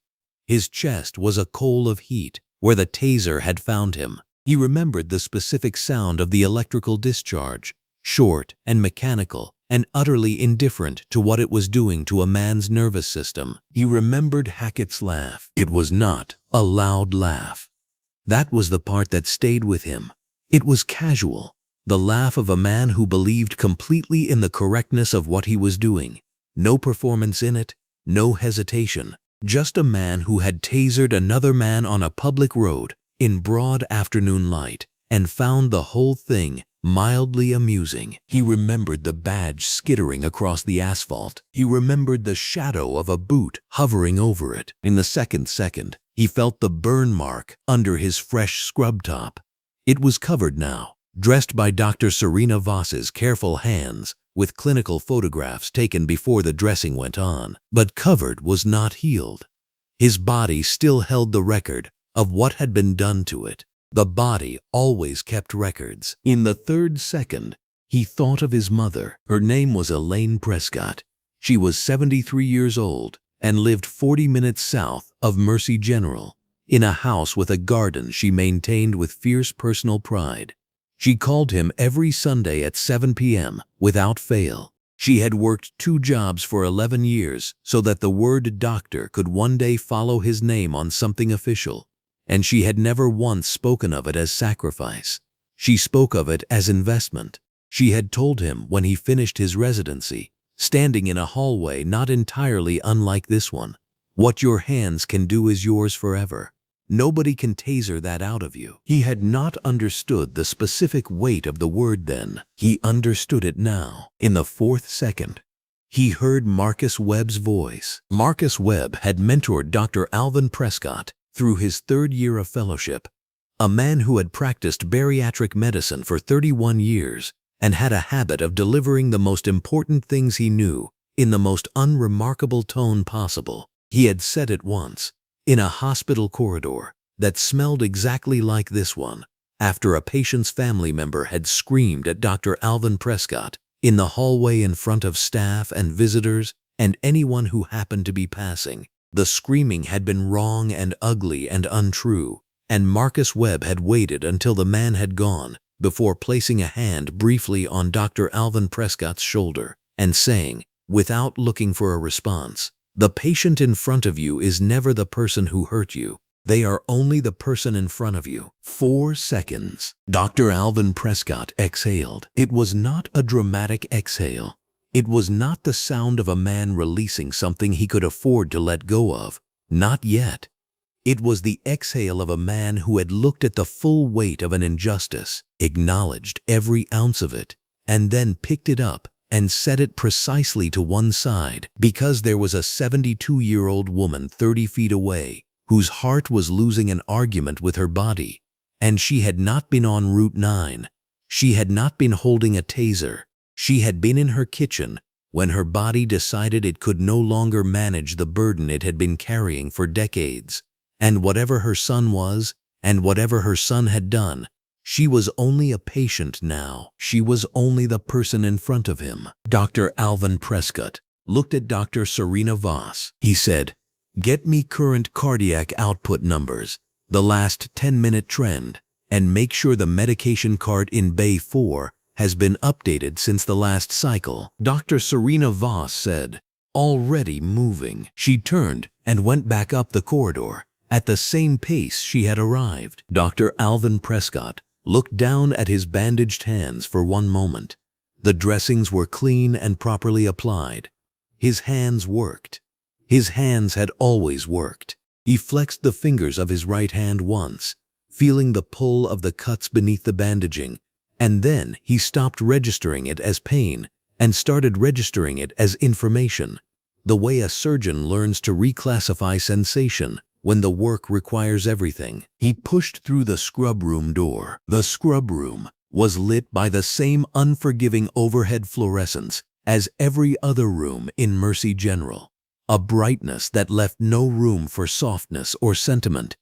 His chest was a coal of heat where the taser had found him. He remembered the specific sound of the electrical discharge, short and mechanical, and utterly indifferent to what it was doing to a man's nervous system. He remembered Hackett's laugh. It was not a loud laugh. That was the part that stayed with him. It was casual, the laugh of a man who believed completely in the correctness of what he was doing. No performance in it, no hesitation. Just a man who had tasered another man on a public road in broad afternoon light and found the whole thing mildly amusing. He remembered the badge skittering across the asphalt. He remembered the shadow of a boot hovering over it. In the second, he felt the burn mark under his fresh scrub top. It was covered now, dressed by Dr. Serena Voss's careful hands, with clinical photographs taken before the dressing went on. But covered was not healed. His body still held the record of what had been done to it. The body always kept records. In the third second, he thought of his mother. Her name was Alvin Prescott. She was 73 years old and lived 40 minutes south of Mercy General, in a house with a garden she maintained with fierce personal pride. She called him every Sunday at 7 p.m. without fail. She had worked 2 jobs for 11 years so that the word doctor could one day follow his name on something official. And she had never once spoken of it as sacrifice. She spoke of it as investment. She had told him when he finished his residency, standing in a hallway not entirely unlike this one, "What your hands can do is yours forever. Nobody can taser that out of you." He had not understood the specific weight of the word then. He understood it now. In the 4th second, he heard Marcus Webb's voice. Marcus Webb had mentored Dr. Alvin Prescott through his 3rd year of fellowship, a man who had practiced bariatric medicine for 31 years and had a habit of delivering the most important things he knew in the most unremarkable tone possible. He had said it once, in a hospital corridor that smelled exactly like this one, after a patient's family member had screamed at Dr. Alvin Prescott in the hallway in front of staff and visitors and anyone who happened to be passing. The screaming had been wrong and ugly and untrue, and Marcus Webb had waited until the man had gone before placing a hand briefly on Dr. Alvin Prescott's shoulder and saying, without looking for a response, "The patient in front of you is never the person who hurt you. They are only the person in front of you." 4 seconds. Dr. Alvin Prescott exhaled. It was not a dramatic exhale. It was not the sound of a man releasing something he could afford to let go of. Not yet. It was the exhale of a man who had looked at the full weight of an injustice, acknowledged every ounce of it, and then picked it up and set it precisely to one side because there was a 72-year-old woman 30 feet away whose heart was losing an argument with her body, and she had not been on Route 9. She had not been holding a taser. She had been in her kitchen when her body decided it could no longer manage the burden it had been carrying for decades. And whatever her son was, and whatever her son had done, she was only a patient now. She was only the person in front of him. Dr. Alvin Prescott looked at Dr. Serena Voss. He said, "Get me current cardiac output numbers, the last 10-minute trend, and make sure the medication cart in Bay 4 has been updated since the last cycle." Dr. Serena Voss said, "Already moving." She turned and went back up the corridor at the same pace she had arrived. Dr. Alvin Prescott looked down at his bandaged hands for one moment. The dressings were clean and properly applied. His hands worked. His hands had always worked. He flexed the fingers of his right hand once, feeling the pull of the cuts beneath the bandaging, and then he stopped registering it as pain and started registering it as information, the way a surgeon learns to reclassify sensation when the work requires everything. He pushed through the scrub room door. The scrub room was lit by the same unforgiving overhead fluorescence as every other room in Mercy General, a brightness that left no room for softness or sentiment.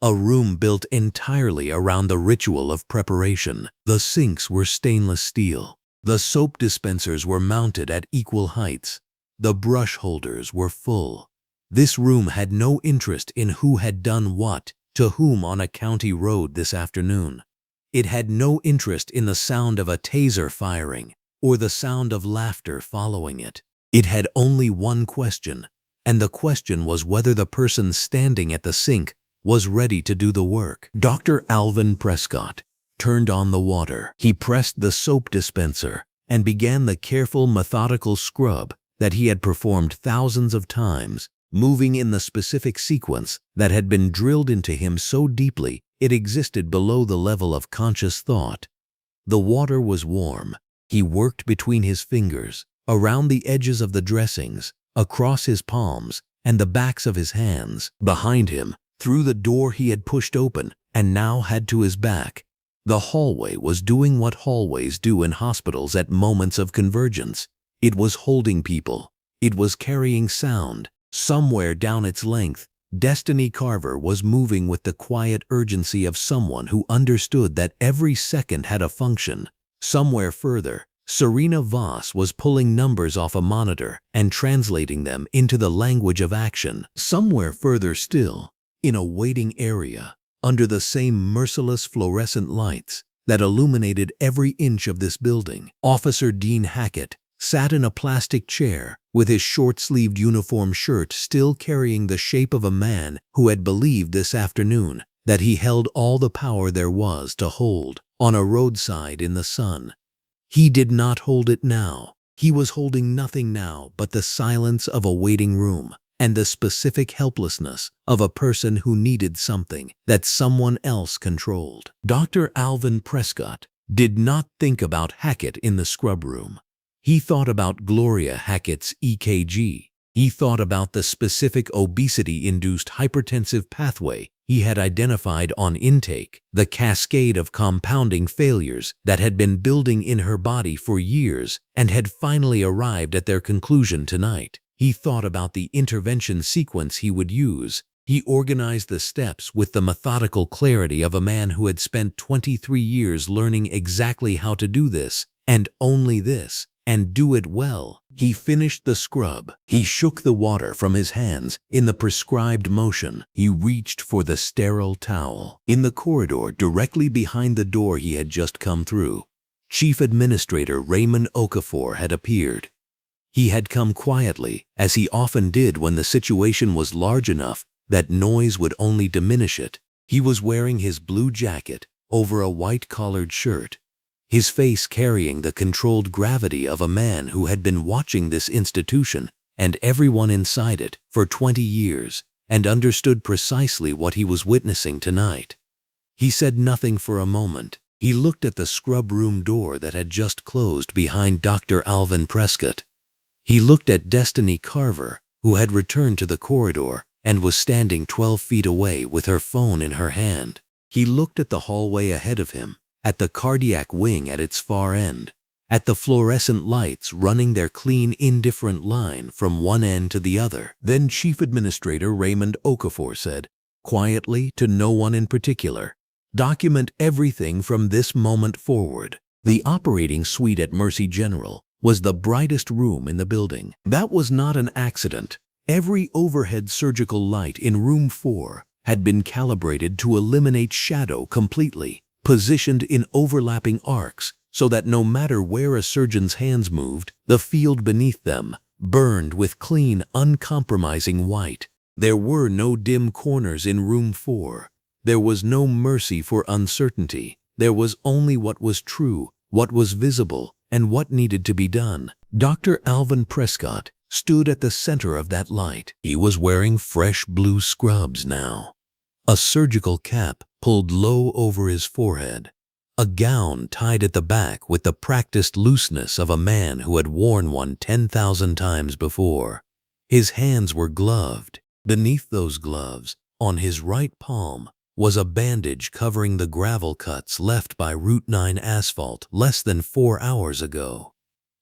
A room built entirely around the ritual of preparation. The sinks were stainless steel. The soap dispensers were mounted at equal heights. The brush holders were full. This room had no interest in who had done what to whom on a county road this afternoon. It had no interest in the sound of a taser firing or the sound of laughter following it. It had only one question, and the question was whether the person standing at the sink was ready to do the work. Dr. Alvin Prescott turned on the water. He pressed the soap dispenser and began the careful, methodical scrub that he had performed thousands of times, moving in the specific sequence that had been drilled into him so deeply it existed below the level of conscious thought. The water was warm. He worked between his fingers, around the edges of the dressings, across his palms, and the backs of his hands. Behind him, through the door he had pushed open and now had to his back, the hallway was doing what hallways do in hospitals at moments of convergence. It was holding people. It was carrying sound. Somewhere down its length, Destiny Carver was moving with the quiet urgency of someone who understood that every second had a function. Somewhere further, Serena Voss was pulling numbers off a monitor and translating them into the language of action. Somewhere further still, in a waiting area, under the same merciless fluorescent lights that illuminated every inch of this building, Officer Dean Hackett sat in a plastic chair with his short-sleeved uniform shirt still carrying the shape of a man who had believed this afternoon that he held all the power there was to hold on a roadside in the sun. He did not hold it now. He was holding nothing now but the silence of a waiting room and the specific helplessness of a person who needed something that someone else controlled. Dr. Alvin Prescott did not think about Hackett in the scrub room. He thought about Gloria Hackett's EKG. He thought about the specific obesity-induced hypertensive pathway he had identified on intake, the cascade of compounding failures that had been building in her body for years and had finally arrived at their conclusion tonight. He thought about the intervention sequence he would use. He organized the steps with the methodical clarity of a man who had spent 23 years learning exactly how to do this, and only this, and do it well. He finished the scrub. He shook the water from his hands in the prescribed motion. He reached for the sterile towel. In the corridor directly behind the door he had just come through, Chief Administrator Raymond Okafor had appeared. He had come quietly, as he often did when the situation was large enough that noise would only diminish it. He was wearing his blue jacket over a white-collared shirt, his face carrying the controlled gravity of a man who had been watching this institution and everyone inside it for 20 years and understood precisely what he was witnessing tonight. He said nothing for a moment. He looked at the scrub room door that had just closed behind Dr. Alvin Prescott. He looked at Destiny Carver, who had returned to the corridor and was standing 12 feet away with her phone in her hand. He looked at the hallway ahead of him, at the cardiac wing at its far end, at the fluorescent lights running their clean, indifferent line from one end to the other. Then Chief Administrator Raymond Okafor said, quietly to no one in particular, "Document everything from this moment forward." The operating suite at Mercy General was the brightest room in the building. That was not an accident. Every overhead surgical light in room 4 had been calibrated to eliminate shadow completely, positioned in overlapping arcs so that no matter where a surgeon's hands moved, the field beneath them burned with clean, uncompromising white. There were no dim corners in room 4. There was no mercy for uncertainty. There was only what was true, what was visible, and what needed to be done. Dr. Alvin Prescott stood at the center of that light. He was wearing fresh blue scrubs now, a surgical cap pulled low over his forehead, a gown tied at the back with the practiced looseness of a man who had worn one 10,000 times before. His hands were gloved. Beneath those gloves, on his right palm, was a bandage covering the gravel cuts left by Route 9 asphalt less than 4 hours ago.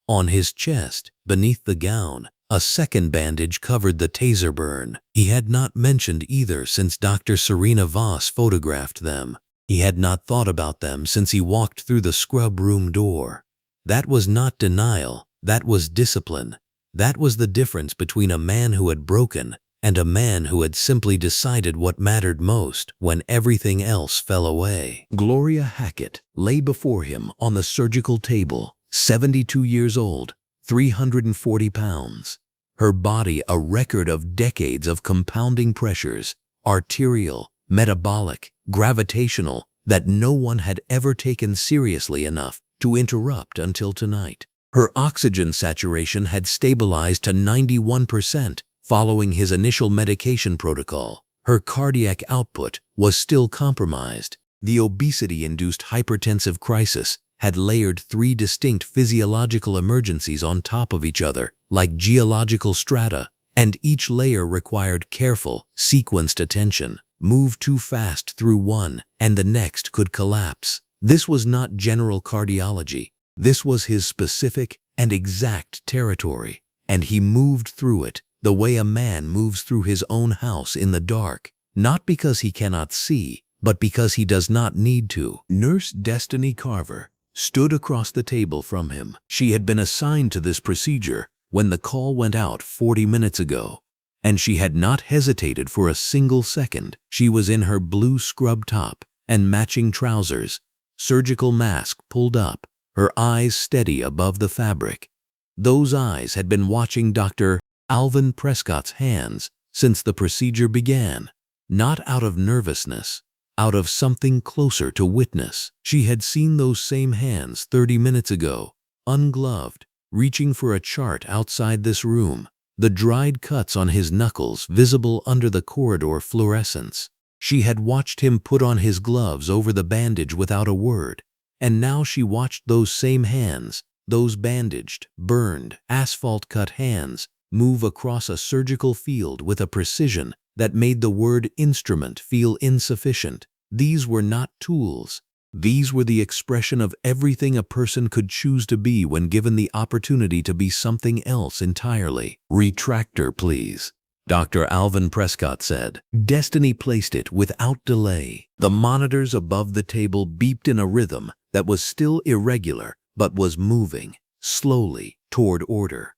On his chest, beneath the gown, a second bandage covered the taser burn. He had not mentioned either since Dr. Serena Voss photographed them. He had not thought about them since he walked through the scrub room door. That was not denial, that was discipline. That was the difference between a man who had broken and a man who had simply decided what mattered most when everything else fell away. Gloria Hackett lay before him on the surgical table, 72 years old, 340 pounds. Her body a record of decades of compounding pressures, arterial, metabolic, gravitational, that no one had ever taken seriously enough to interrupt until tonight. Her oxygen saturation had stabilized to 91% following his initial medication protocol. Her cardiac output was still compromised. The obesity-induced hypertensive crisis had layered 3 distinct physiological emergencies on top of each other, like geological strata, and each layer required careful, sequenced attention. Move too fast through one, and the next could collapse. This was not general cardiology. This was his specific and exact territory, and he moved through it the way a man moves through his own house in the dark, not because he cannot see, but because he does not need to. Nurse Destiny Carver stood across the table from him. She had been assigned to this procedure when the call went out 40 minutes ago, and she had not hesitated for a single second. She was in her blue scrub top and matching trousers, surgical mask pulled up, her eyes steady above the fabric. Those eyes had been watching Dr. Alvin Prescott's hands since the procedure began, not out of nervousness, out of something closer to witness. She had seen those same hands 30 minutes ago, ungloved, reaching for a chart outside this room, the dried cuts on his knuckles visible under the corridor fluorescence. She had watched him put on his gloves over the bandage without a word, and now she watched those same hands, those bandaged, burned, asphalt-cut hands, move across a surgical field with a precision that made the word instrument feel insufficient. These were not tools. These were the expression of everything a person could choose to be when given the opportunity to be something else entirely. "Retractor, please," Dr. Alvin Prescott said. Destiny placed it without delay. The monitors above the table beeped in a rhythm that was still irregular but was moving, slowly, toward order.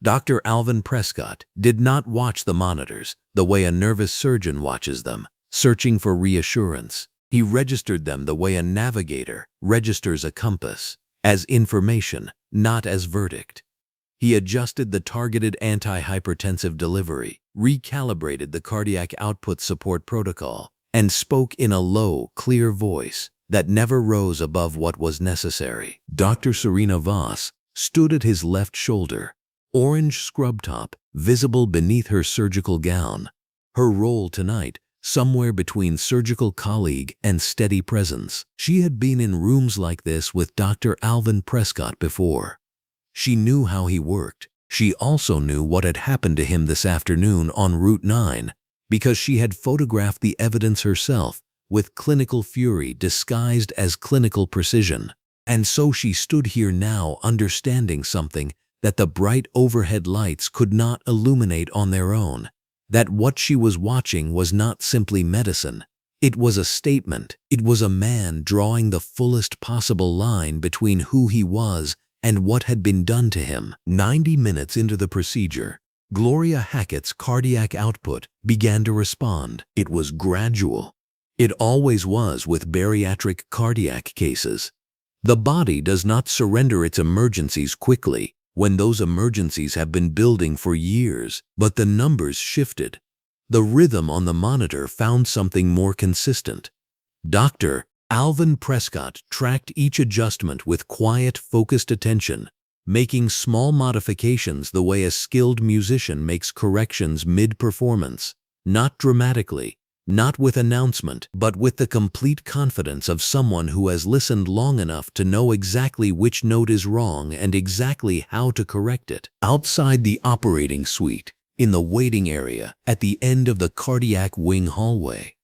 Dr. Alvin Prescott did not watch the monitors the way a nervous surgeon watches them, searching for reassurance. He registered them the way a navigator registers a compass, as information, not as verdict. He adjusted the targeted antihypertensive delivery, recalibrated the cardiac output support protocol, and spoke in a low, clear voice that never rose above what was necessary. Dr. Serena Voss stood at his left shoulder, orange scrub top visible beneath her surgical gown. Her role tonight, somewhere between surgical colleague and steady presence. She had been in rooms like this with Dr. Alvin Prescott before. She knew how he worked. She also knew what had happened to him this afternoon on Route 9, because she had photographed the evidence herself with clinical fury disguised as clinical precision. And so she stood here now understanding something that the bright overhead lights could not illuminate on their own. That what she was watching was not simply medicine. It was a statement. It was a man drawing the fullest possible line between who he was and what had been done to him. 90 minutes into the procedure, Gloria Hackett's cardiac output began to respond. It was gradual. It always was with bariatric cardiac cases. The body does not surrender its emergencies quickly when those emergencies have been building for years, but the numbers shifted. The rhythm on the monitor found something more consistent. Dr. Alvin Prescott tracked each adjustment with quiet, focused attention, making small modifications the way a skilled musician makes corrections mid-performance, not dramatically, not with announcement, but with the complete confidence of someone who has listened long enough to know exactly which note is wrong and exactly how to correct it. Outside the operating suite, in the waiting area at the end of the cardiac wing hallway,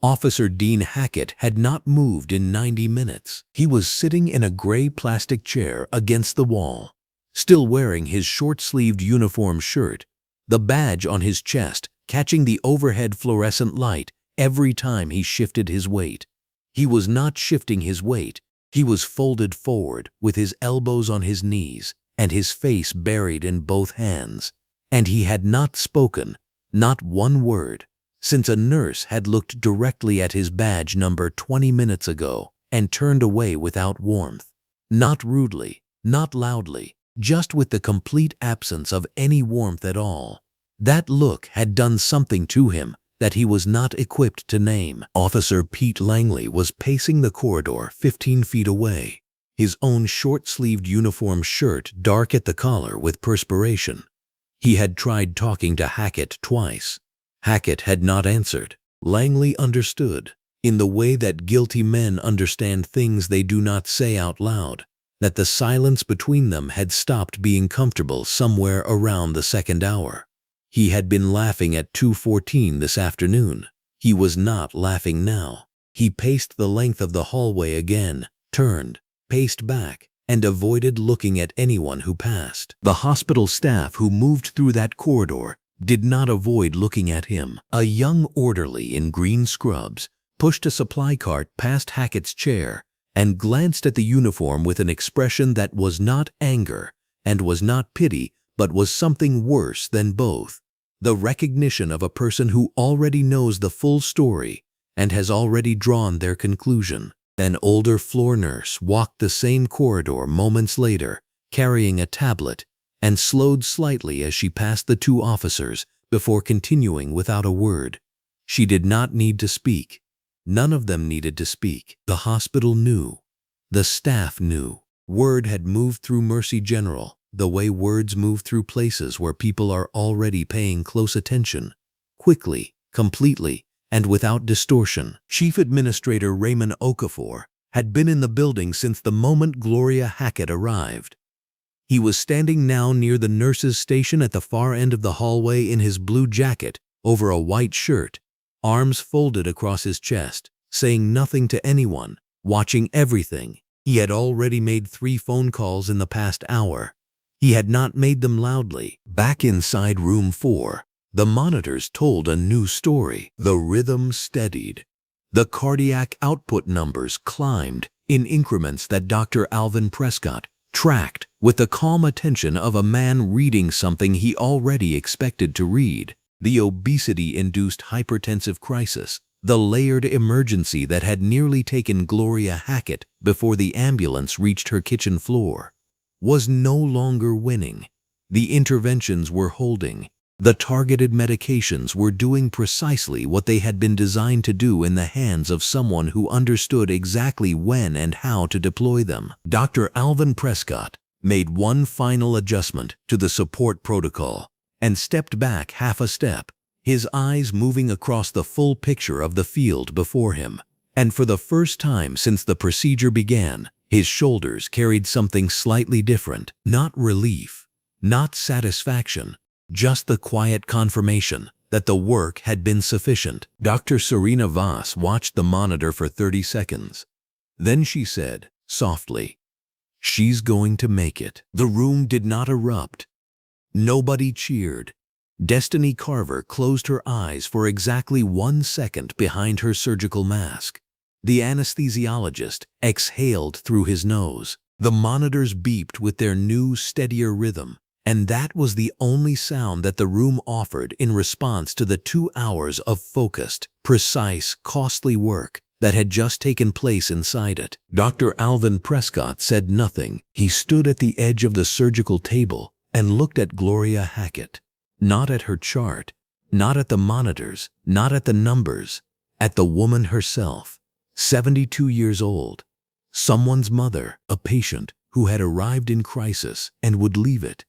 Officer Dean Hackett had not moved in 90 minutes. He was sitting in a gray plastic chair against the wall, still wearing his short-sleeved uniform shirt, the badge on his chest catching the overhead fluorescent light every time he shifted his weight. He was not shifting his weight. He was folded forward with his elbows on his knees and his face buried in both hands. And he had not spoken, not one word, since a nurse had looked directly at his badge number 20 minutes ago and turned away without warmth. Not rudely, not loudly, just with the complete absence of any warmth at all. That look had done something to him that he was not equipped to name. Officer Pete Langley was pacing the corridor 15 feet away, his own short-sleeved uniform shirt dark at the collar with perspiration. He had tried talking to Hackett twice. Hackett had not answered. Langley understood, in the way that guilty men understand things they do not say out loud, that the silence between them had stopped being comfortable somewhere around the second hour. He had been laughing at 2:14 this afternoon. He was not laughing now. He paced the length of the hallway again, turned, paced back, and avoided looking at anyone who passed. The hospital staff who moved through that corridor did not avoid looking at him. A young orderly in green scrubs pushed a supply cart past Hackett's chair and glanced at the uniform with an expression that was not anger and was not pity, but was something worse than both. The recognition of a person who already knows the full story and has already drawn their conclusion. An older floor nurse walked the same corridor moments later, carrying a tablet, and slowed slightly as she passed the two officers before continuing without a word. She did not need to speak. None of them needed to speak. The hospital knew. The staff knew. Word had moved through Mercy General, the way words move through places where people are already paying close attention, quickly, completely, and without distortion. Chief Administrator Raymond Okafor had been in the building since the moment Gloria Hackett arrived. He was standing now near the nurse's station at the far end of the hallway in his blue jacket over a white shirt, arms folded across his chest, saying nothing to anyone, watching everything. He had already made 3 phone calls in the past hour. He had not made them loudly. Back inside room 4, the monitors told a new story. The rhythm steadied. The cardiac output numbers climbed in increments that Dr. Alvin Prescott tracked with the calm attention of a man reading something he already expected to read. The obesity-induced hypertensive crisis, the layered emergency that had nearly taken Gloria Hackett before the ambulance reached her kitchen floor, was no longer winning. The interventions were holding. The targeted medications were doing precisely what they had been designed to do in the hands of someone who understood exactly when and how to deploy them. Dr. Alvin Prescott made one final adjustment to the support protocol and stepped back half a step, his eyes moving across the full picture of the field before him. And for the first time since the procedure began, his shoulders carried something slightly different. Not relief, not satisfaction, just the quiet confirmation that the work had been sufficient. Dr. Serena Voss watched the monitor for 30 seconds. Then she said, softly, "She's going to make it." The room did not erupt. Nobody cheered. Destiny Carver closed her eyes for exactly 1 second behind her surgical mask. The anesthesiologist exhaled through his nose. The monitors beeped with their new, steadier rhythm, and that was the only sound that the room offered in response to the 2 hours of focused, precise, costly work that had just taken place inside it. Dr. Alvin Prescott said nothing. He stood at the edge of the surgical table and looked at Gloria Hackett. Not at her chart, not at the monitors, not at the numbers, at the woman herself, 72 years old, someone's mother, a patient who had arrived in crisis and would leave it.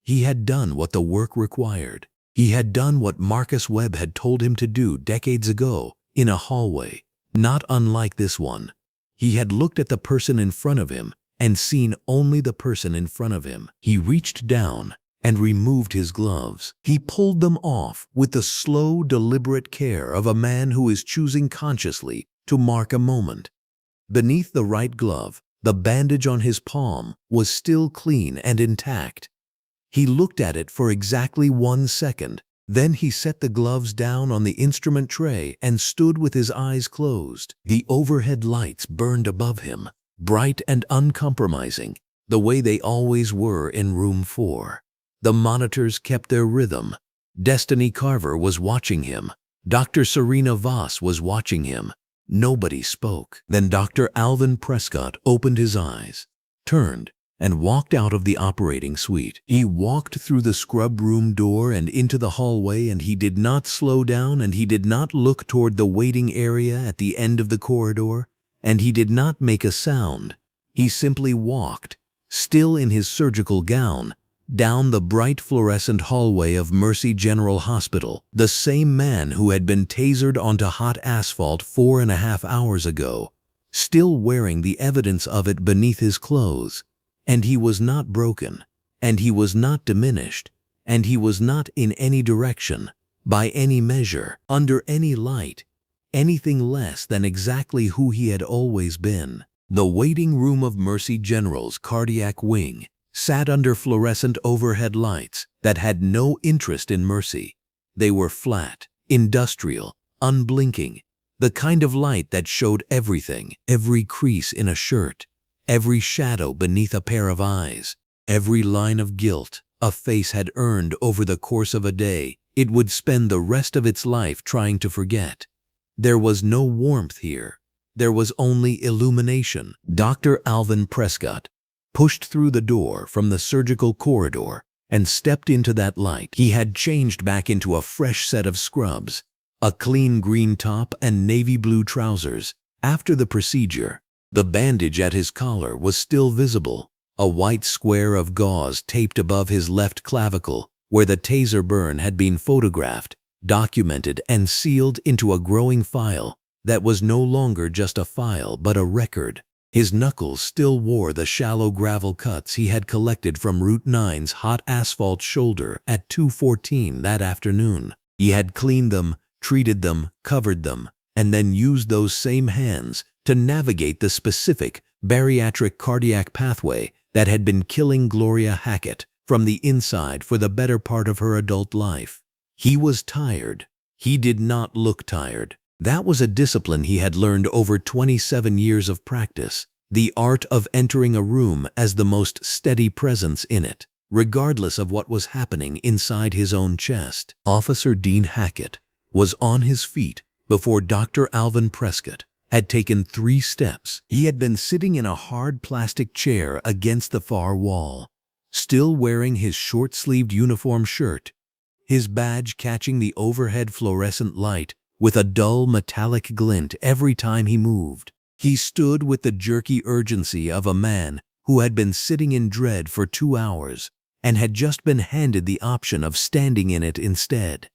He had done what the work required. He had done what Marcus Webb had told him to do decades ago in a hallway, not unlike this one. He had looked at the person in front of him and seen only the person in front of him. He reached down and removed his gloves. He pulled them off with the slow, deliberate care of a man who is choosing consciously to mark a moment. Beneath the right glove, the bandage on his palm was still clean and intact. He looked at it for exactly 1 second. Then he set the gloves down on the instrument tray and stood with his eyes closed. The overhead lights burned above him, bright and uncompromising, the way they always were in room 4. The monitors kept their rhythm. Destiny Carver was watching him. Dr. Serena Voss was watching him. Nobody spoke. Then Dr. Alvin Prescott opened his eyes, turned, and walked out of the operating suite. He walked through the scrub room door and into the hallway, and he did not slow down, and he did not look toward the waiting area at the end of the corridor, and he did not make a sound. He simply walked, still in his surgical gown, down the bright fluorescent hallway of Mercy General Hospital, the same man who had been tasered onto hot asphalt 4.5 hours ago, still wearing the evidence of it beneath his clothes. And he was not broken, and he was not diminished, and he was not in any direction, by any measure, under any light, anything less than exactly who he had always been. The waiting room of Mercy General's cardiac wing sat under fluorescent overhead lights that had no interest in Mercy. They were flat, industrial, unblinking, the kind of light that showed everything, every crease in a shirt, every shadow beneath a pair of eyes, every line of guilt a face had earned over the course of a day it would spend the rest of its life trying to forget. There was no warmth here. There was only illumination. Dr. Alvin Prescott pushed through the door from the surgical corridor and stepped into that light. He had changed back into a fresh set of scrubs, a clean green top and navy blue trousers. After the procedure, the bandage at his collar was still visible, a white square of gauze taped above his left clavicle where the taser burn had been photographed, documented, and sealed into a growing file that was no longer just a file but a record. His knuckles still wore the shallow gravel cuts he had collected from Route 9's hot asphalt shoulder at 2:14 that afternoon. He had cleaned them, treated them, covered them, and then used those same hands to navigate the specific bariatric cardiac pathway that had been killing Gloria Hackett from the inside for the better part of her adult life. He was tired. He did not look tired. That was a discipline he had learned over 27 years of practice, the art of entering a room as the most steady presence in it, regardless of what was happening inside his own chest. Officer Dean Hackett was on his feet before Dr. Alvin Prescott had taken 3 steps. He had been sitting in a hard plastic chair against the far wall, still wearing his short-sleeved uniform shirt, his badge catching the overhead fluorescent light with a dull metallic glint every time he moved. He stood with the jerky urgency of a man who had been sitting in dread for 2 hours and had just been handed the option of standing in it instead.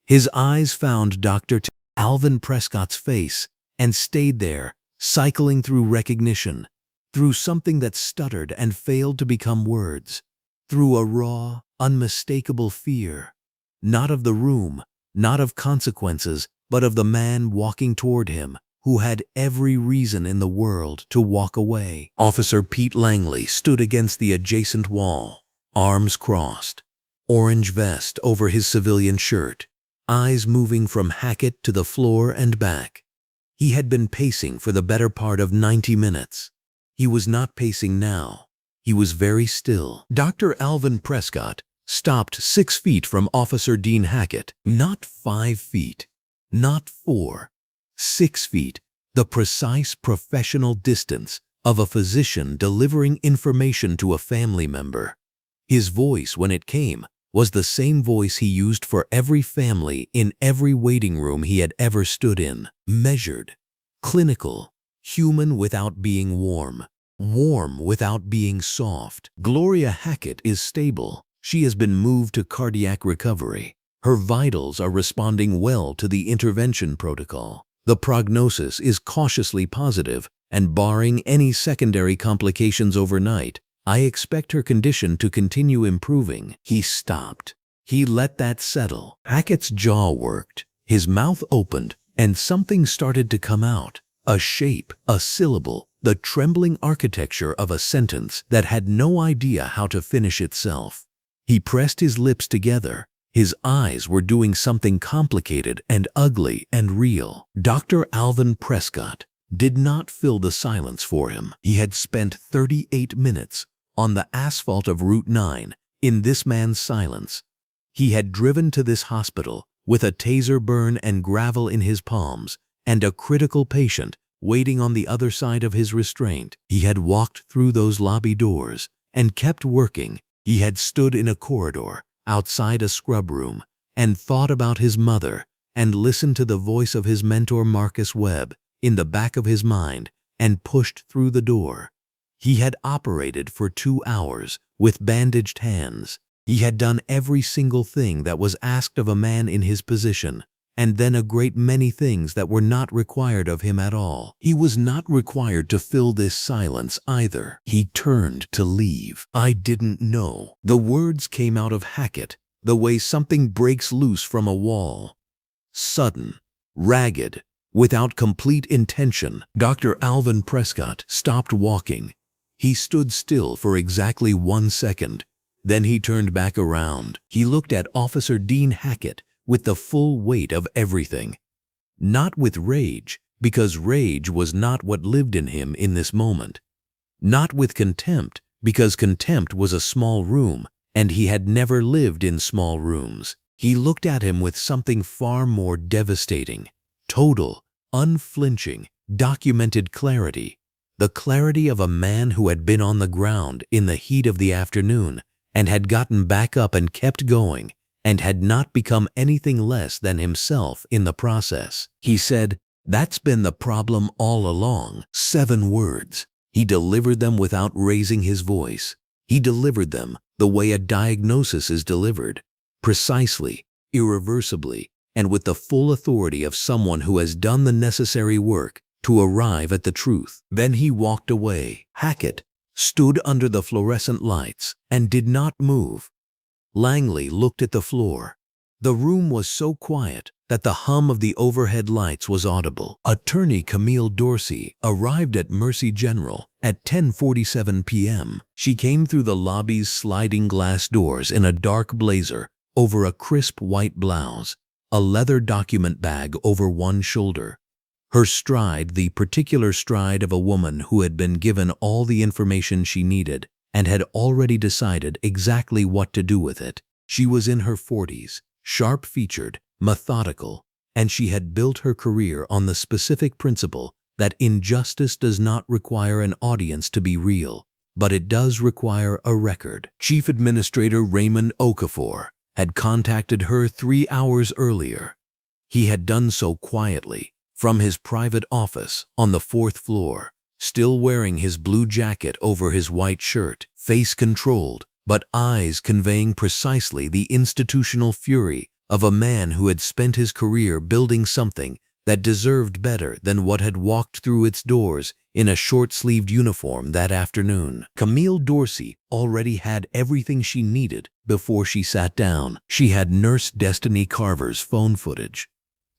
His eyes found Dr. Alvin Prescott's face and stayed there, cycling through recognition, through something that stuttered and failed to become words, through a raw, unmistakable fear, not of the room, not of consequences, but of the man walking toward him, who had every reason in the world to walk away. Officer Pete Langley stood against the adjacent wall, arms crossed, orange vest over his civilian shirt, eyes moving from Hackett to the floor and back. He had been pacing for the better part of 90 minutes. He was not pacing now. He was very still. Dr. Alvin Prescott stopped 6 feet from Officer Dean Hackett, not 5 feet. Not 4, 6 feet, the precise professional distance of a physician delivering information to a family member. His voice, when it came, was the same voice he used for every family in every waiting room he had ever stood in. Measured, clinical, human without being warm, warm without being soft. Gloria Hackett is stable. She has been moved to cardiac recovery. Her vitals are responding well to the intervention protocol. The prognosis is cautiously positive, and barring any secondary complications overnight, I expect her condition to continue improving. He stopped. He let that settle. Hackett's jaw worked. His mouth opened, and something started to come out. A shape, a syllable, the trembling architecture of a sentence that had no idea how to finish itself. He pressed his lips together. His eyes were doing something complicated and ugly and real. Dr. Alvin Prescott did not fill the silence for him. He had spent 38 minutes on the asphalt of Route 9 in this man's silence. He had driven to this hospital with a taser burn and gravel in his palms and a critical patient waiting on the other side of his restraint. He had walked through those lobby doors and kept working. He had stood in a corridor, outside a scrub room, and thought about his mother, and listened to the voice of his mentor Marcus Webb in the back of his mind, and pushed through the door. He had operated for 2 hours with bandaged hands. He had done every single thing that was asked of a man in his position, and then a great many things that were not required of him at all. He was not required to fill this silence either. He turned to leave. "I didn't know." The words came out of Hackett the way something breaks loose from a wall. Sudden, ragged, without complete intention. Dr. Alvin Prescott stopped walking. He stood still for exactly 1 second. Then he turned back around. He looked at Officer Dean Hackett with the full weight of everything. Not with rage, because rage was not what lived in him in this moment. Not with contempt, because contempt was a small room, and he had never lived in small rooms. He looked at him with something far more devastating. Total, unflinching, documented clarity. The clarity of a man who had been on the ground in the heat of the afternoon and had gotten back up and kept going, and had not become anything less than himself in the process. He said, "That's been the problem all along." 7 words. He delivered them without raising his voice. He delivered them the way a diagnosis is delivered, precisely, irreversibly, and with the full authority of someone who has done the necessary work to arrive at the truth. Then he walked away. Hackett stood under the fluorescent lights and did not move. Langley looked at the floor. The room was so quiet that the hum of the overhead lights was audible. Attorney Camille Dorsey arrived at Mercy General at 10:47 p.m. She came through the lobby's sliding glass doors in a dark blazer over a crisp white blouse, a leather document bag over one shoulder. Her stride, the particular stride of a woman who had been given all the information she needed and had already decided exactly what to do with it. She was in her 40s, sharp-featured, methodical, and she had built her career on the specific principle that injustice does not require an audience to be real, but it does require a record. Chief Administrator Raymond Okafor had contacted her 3 hours earlier. He had done so quietly, from his private office on the 4th floor, still wearing his blue jacket over his white shirt, face controlled, but eyes conveying precisely the institutional fury of a man who had spent his career building something that deserved better than what had walked through its doors in a short-sleeved uniform that afternoon. Camille Dorsey already had everything she needed before she sat down. She had Nurse Destiny Carver's phone footage.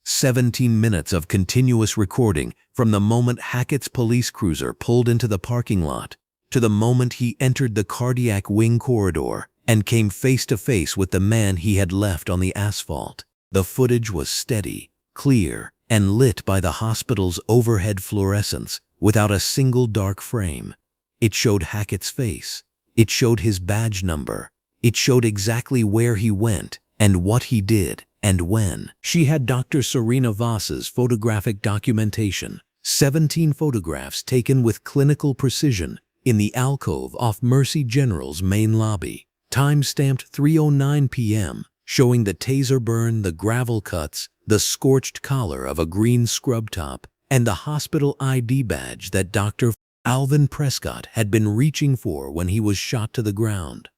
17 minutes of continuous recording from the moment Hackett's police cruiser pulled into the parking lot to the moment he entered the cardiac wing corridor and came face to face with the man he had left on the asphalt. The footage was steady, clear, and lit by the hospital's overhead fluorescence without a single dark frame. It showed Hackett's face. It showed his badge number. It showed exactly where he went and what he did and when. She had Dr. Serena Voss's photographic documentation, 17 photographs taken with clinical precision in the alcove off Mercy General's main lobby. Time-stamped 3:09 p.m., showing the taser burn, the gravel cuts, the scorched collar of a green scrub top, and the hospital ID badge that Dr. Alvin Prescott had been reaching for when he was shot to the ground.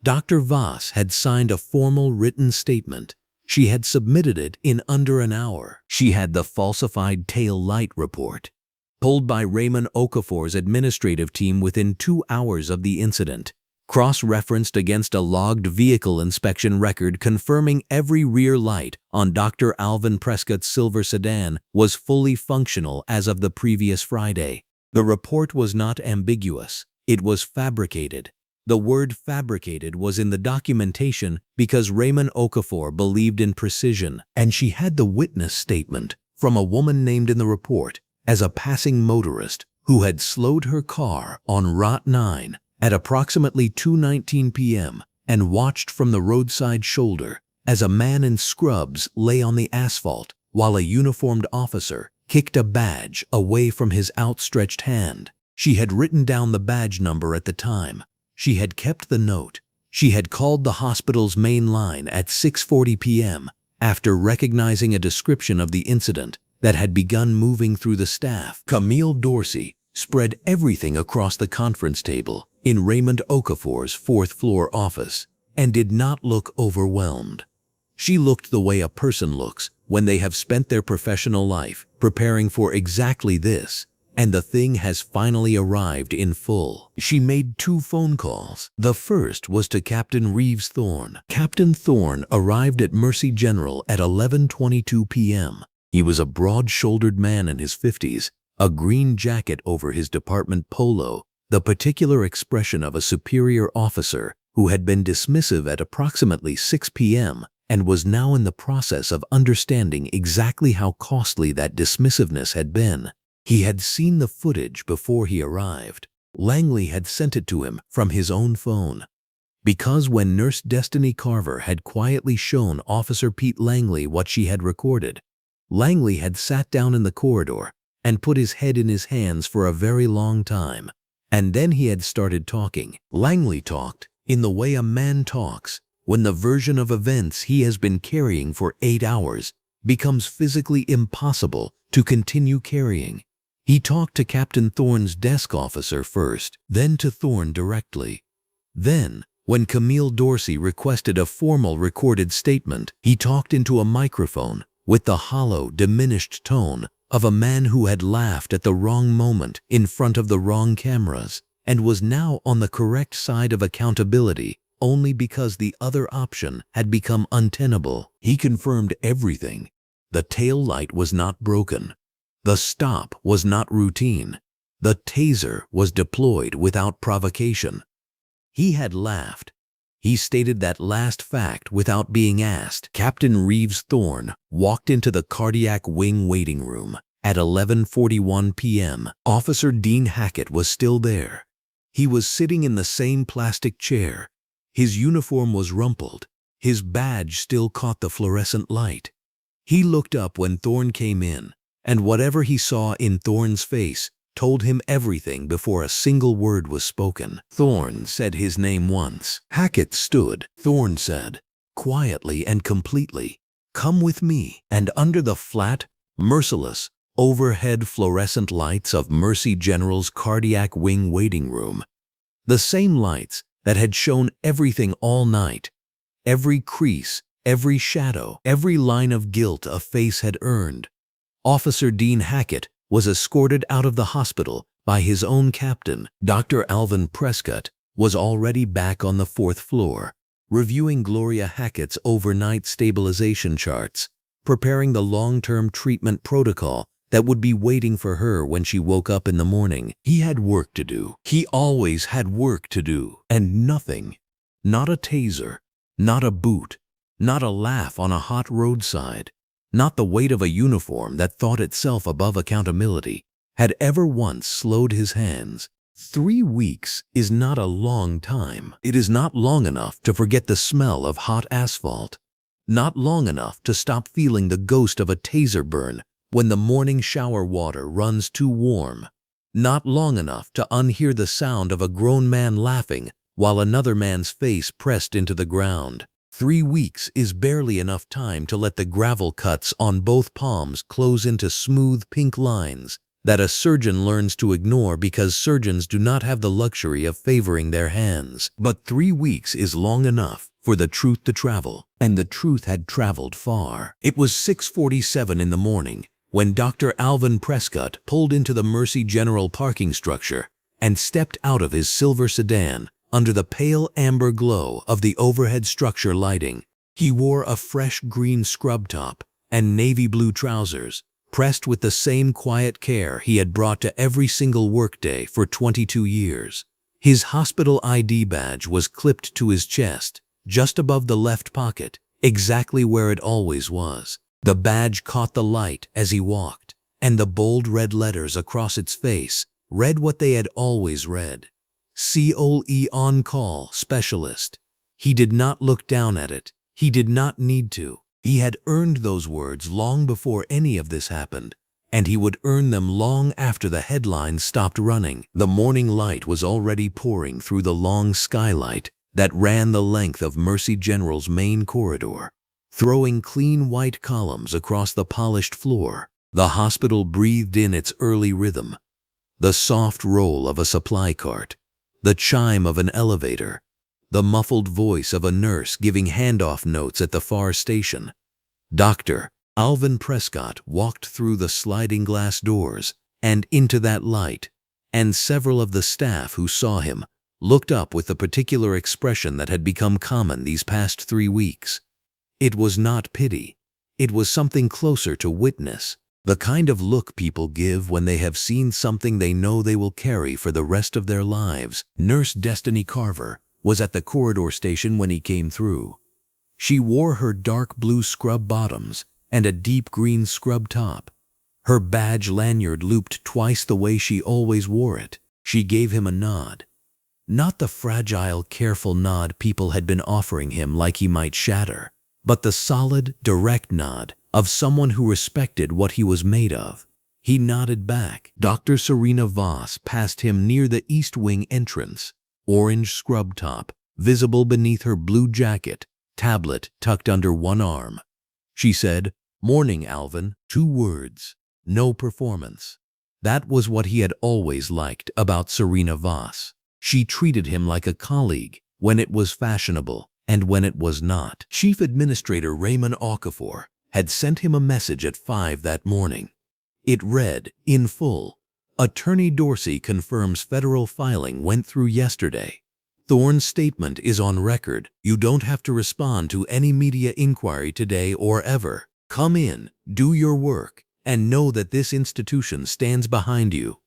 Dr. Voss had signed a formal written statement. She had submitted it in under an hour. She had the falsified tail light report, pulled by Raymond Okafor's administrative team within 2 hours of the incident, cross-referenced against a logged vehicle inspection record confirming every rear light on Dr. Alvin Prescott's silver sedan was fully functional as of the previous Friday. The report was not ambiguous. It was fabricated. The word fabricated was in the documentation because Raymond Okafor believed in precision, and she had the witness statement from a woman named in the report as a passing motorist who had slowed her car on Route 9 at approximately 2:19 p.m. and watched from the roadside shoulder as a man in scrubs lay on the asphalt while a uniformed officer kicked a badge away from his outstretched hand. She had written down the badge number at the time. She had kept the note. She had called the hospital's main line at 6:40 p.m. after recognizing a description of the incident that had begun moving through the staff. Camille Dorsey spread everything across the conference table in Raymond Okafor's fourth-floor office and did not look overwhelmed. She looked the way a person looks when they have spent their professional life preparing for exactly this, and the thing has finally arrived in full. She made 2 phone calls. The first was to Captain Reeves Thorne. Captain Thorne arrived at Mercy General at 11:22 p.m. He was a broad-shouldered man in his 50s, a green jacket over his department polo, the particular expression of a superior officer who had been dismissive at approximately 6 p.m. and was now in the process of understanding exactly how costly that dismissiveness had been. He had seen the footage before he arrived. Langley had sent it to him from his own phone. Because when Nurse Destiny Carver had quietly shown Officer Pete Langley what she had recorded, Langley had sat down in the corridor and put his head in his hands for a very long time. And then he had started talking. Langley talked in the way a man talks when the version of events he has been carrying for 8 hours becomes physically impossible to continue carrying. He talked to Captain Thorne's desk officer first, then to Thorne directly. Then, when Camille Dorsey requested a formal recorded statement, he talked into a microphone with the hollow, diminished tone of a man who had laughed at the wrong moment in front of the wrong cameras and was now on the correct side of accountability only because the other option had become untenable. He confirmed everything. The tail light was not broken. The stop was not routine. The taser was deployed without provocation. He had laughed. He stated that last fact without being asked. Captain Reeves Thorne walked into the cardiac wing waiting room at 11:41 p.m. Officer Dean Hackett was still there. He was sitting in the same plastic chair. His uniform was rumpled. His badge still caught the fluorescent light. He looked up when Thorne came in, and whatever he saw in Thorne's face told him everything before a single word was spoken. Thorne said his name once. Hackett stood. Thorne said, quietly and completely, "Come with me." And under the flat, merciless, overhead fluorescent lights of Mercy General's cardiac wing waiting room, the same lights that had shown everything all night, every crease, every shadow, every line of guilt a face had earned, Officer Dean Hackett was escorted out of the hospital by his own captain. Dr. Alvin Prescott was already back on the 4th floor, reviewing Gloria Hackett's overnight stabilization charts, preparing the long-term treatment protocol that would be waiting for her when she woke up in the morning. He had work to do. He always had work to do. And nothing, not a taser, not a boot, not a laugh on a hot roadside, not the weight of a uniform that thought itself above accountability, had ever once slowed his hands. 3 weeks is not a long time. It is not long enough to forget the smell of hot asphalt, not long enough to stop feeling the ghost of a taser burn when the morning shower water runs too warm, not long enough to unhear the sound of a grown man laughing while another man's face pressed into the ground. 3 weeks is barely enough time to let the gravel cuts on both palms close into smooth pink lines that a surgeon learns to ignore because surgeons do not have the luxury of favoring their hands. But 3 weeks is long enough for the truth to travel, and the truth had traveled far. It was 6:47 in the morning when Dr. Alvin Prescott pulled into the Mercy General parking structure and stepped out of his silver sedan under the pale amber glow of the overhead structure lighting. He wore a fresh green scrub top and navy blue trousers, pressed with the same quiet care he had brought to every single workday for 22 years. His hospital ID badge was clipped to his chest, just above the left pocket, exactly where it always was. The badge caught the light as he walked, and the bold red letters across its face read what they had always read: COE On-Call Specialist. He did not look down at it. He did not need to. He had earned those words long before any of this happened, and he would earn them long after the headlines stopped running. The morning light was already pouring through the long skylight that ran the length of Mercy General's main corridor, throwing clean white columns across the polished floor. The hospital breathed in its early rhythm, the soft roll of a supply cart, the chime of an elevator, the muffled voice of a nurse giving handoff notes at the far station. Dr. Alvin Prescott walked through the sliding glass doors and into that light, and several of the staff who saw him looked up with the particular expression that had become common these past 3 weeks. It was not pity. It was something closer to witness, the kind of look people give when they have seen something they know they will carry for the rest of their lives. Nurse Destiny Carver was at the corridor station when he came through. She wore her dark blue scrub bottoms and a deep green scrub top. Her badge lanyard looped twice the way she always wore it. She gave him a nod. Not the fragile, careful nod people had been offering him like he might shatter, but the solid, direct nod of someone who respected what he was made of. He nodded back. Dr. Serena Voss passed him near the East Wing entrance, orange scrub top visible beneath her blue jacket, tablet tucked under one arm. She said, "Morning, Alvin." 2 words, no performance. That was what he had always liked about Serena Voss. She treated him like a colleague when it was fashionable and when it was not. Chief Administrator Raymond Okafor had sent him a message at 5 that morning. It read, in full, "Attorney Dorsey confirms federal filing went through yesterday. Thorne's statement is on record. You don't have to respond to any media inquiry today or ever. Come in, do your work, and know that this institution stands behind you."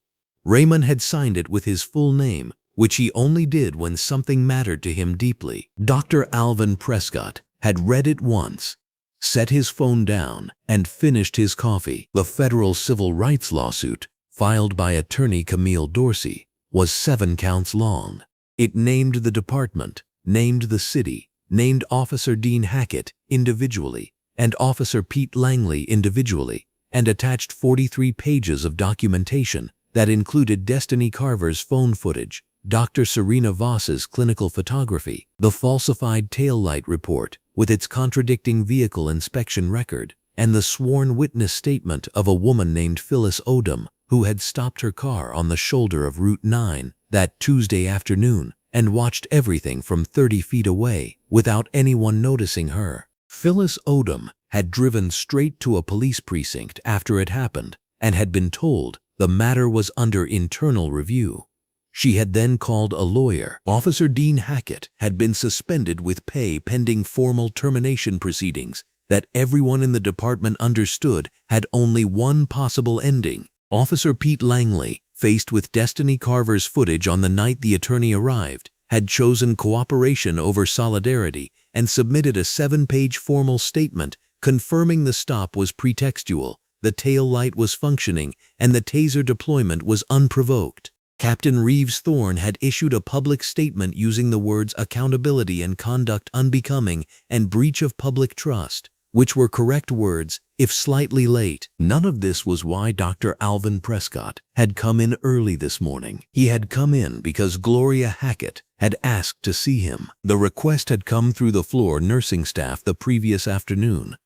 Raymond had signed it with his full name, which he only did when something mattered to him deeply. Dr. Alvin Prescott had read it once, set his phone down, and finished his coffee. The federal civil rights lawsuit, filed by attorney Camille Dorsey, was 7 counts long. It named the department, named the city, named Officer Dean Hackett individually, and Officer Pete Langley individually, and attached 43 pages of documentation that included Destiny Carver's phone footage, Dr. Serena Voss's clinical photography, the falsified taillight report with its contradicting vehicle inspection record, and the sworn witness statement of a woman named Phyllis Odom who had stopped her car on the shoulder of Route 9 that Tuesday afternoon and watched everything from 30 feet away without anyone noticing her. Phyllis Odom had driven straight to a police precinct after it happened and had been told the matter was under internal review. She had then called a lawyer. Officer Dean Hackett had been suspended with pay pending formal termination proceedings that everyone in the department understood had only one possible ending. Officer Pete Langley, faced with Destiny Carver's footage on the night the attorney arrived, had chosen cooperation over solidarity and submitted a 7-page formal statement confirming the stop was pretextual, the tail light was functioning, and the taser deployment was unprovoked. Captain Reeves Thorne had issued a public statement using the words accountability and conduct unbecoming and breach of public trust, which were correct words, if slightly late. None of this was why Dr. Alvin Prescott had come in early this morning. He had come in because Gloria Hackett had asked to see him. The request had come through the floor nursing staff the previous afternoon.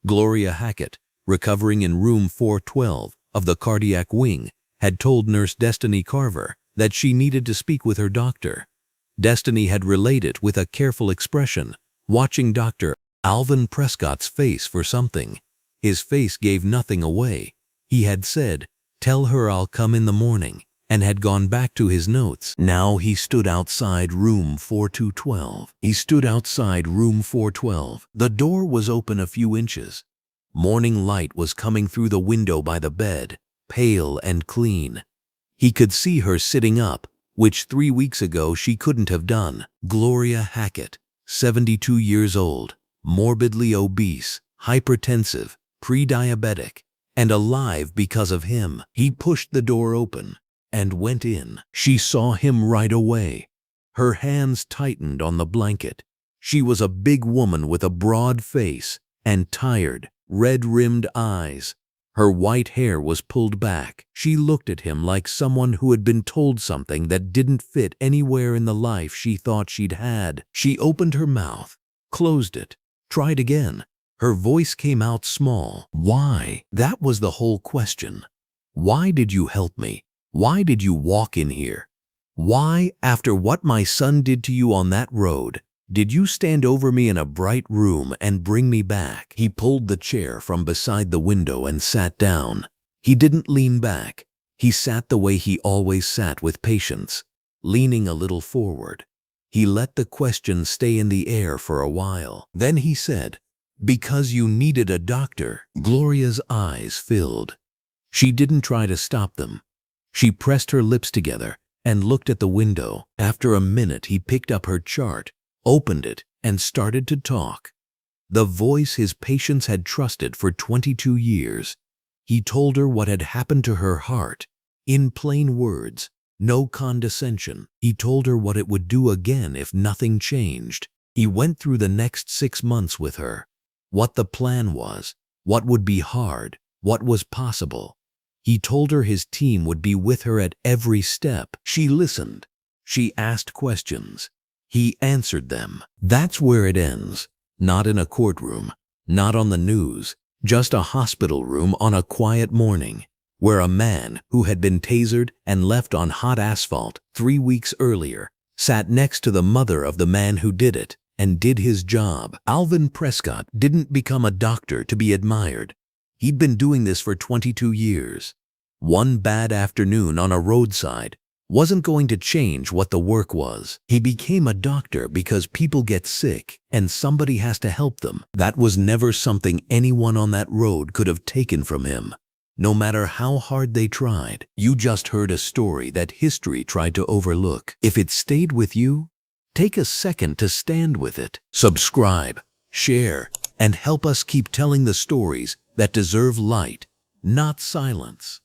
Gloria Hackett, recovering in room 412 of the cardiac wing, had told Nurse Destiny Carver that she needed to speak with her doctor. Destiny had relayed it with a careful expression, watching Dr. Alvin Prescott's face for something. His face gave nothing away. He had said, "Tell her I'll come in the morning," and had gone back to his notes. Now he stood outside room 4212. He stood outside room 412. The door was open a few inches. Morning light was coming through the window by the bed, pale and clean. He could see her sitting up, which 3 weeks ago she couldn't have done. Gloria Hackett, 72 years old, morbidly obese, hypertensive, pre-diabetic, and alive because of him. He pushed the door open and went in. She saw him right away. Her hands tightened on the blanket. She was a big woman with a broad face and tired, red-rimmed eyes. Her white hair was pulled back. She looked at him like someone who had been told something that didn't fit anywhere in the life she thought she'd had. She opened her mouth, closed it, tried again. Her voice came out small. Why? That was the whole question. Why did you help me? Why did you walk in here? Why, after what my son did to you on that road, did you stand over me in a bright room and bring me back? He pulled the chair from beside the window and sat down. He didn't lean back. He sat the way he always sat, with patience, leaning a little forward. He let the question stay in the air for a while. Then he said, "Because you needed a doctor." Gloria's eyes filled. She didn't try to stop them. She pressed her lips together and looked at the window. After a minute, he picked up her chart, opened it, and started to talk. The voice his patients had trusted for 22 years. He told her what had happened to her heart, in plain words, no condescension. He told her what it would do again if nothing changed. He went through the next 6 months with her, what the plan was, what would be hard, what was possible. He told her his team would be with her at every step. She listened. She asked questions. He answered them. That's where it ends. Not in a courtroom, not on the news, just a hospital room on a quiet morning, where a man who had been tasered and left on hot asphalt 3 weeks earlier sat next to the mother of the man who did it and did his job. Alvin Prescott didn't become a doctor to be admired. He'd been doing this for 22 years. One bad afternoon on a roadside wasn't going to change what the work was. He became a doctor because people get sick and somebody has to help them. That was never something anyone on that road could have taken from him, no matter how hard they tried. You just heard a story that history tried to overlook. If it stayed with you, take a second to stand with it. Subscribe, share, and help us keep telling the stories that deserve light, not silence.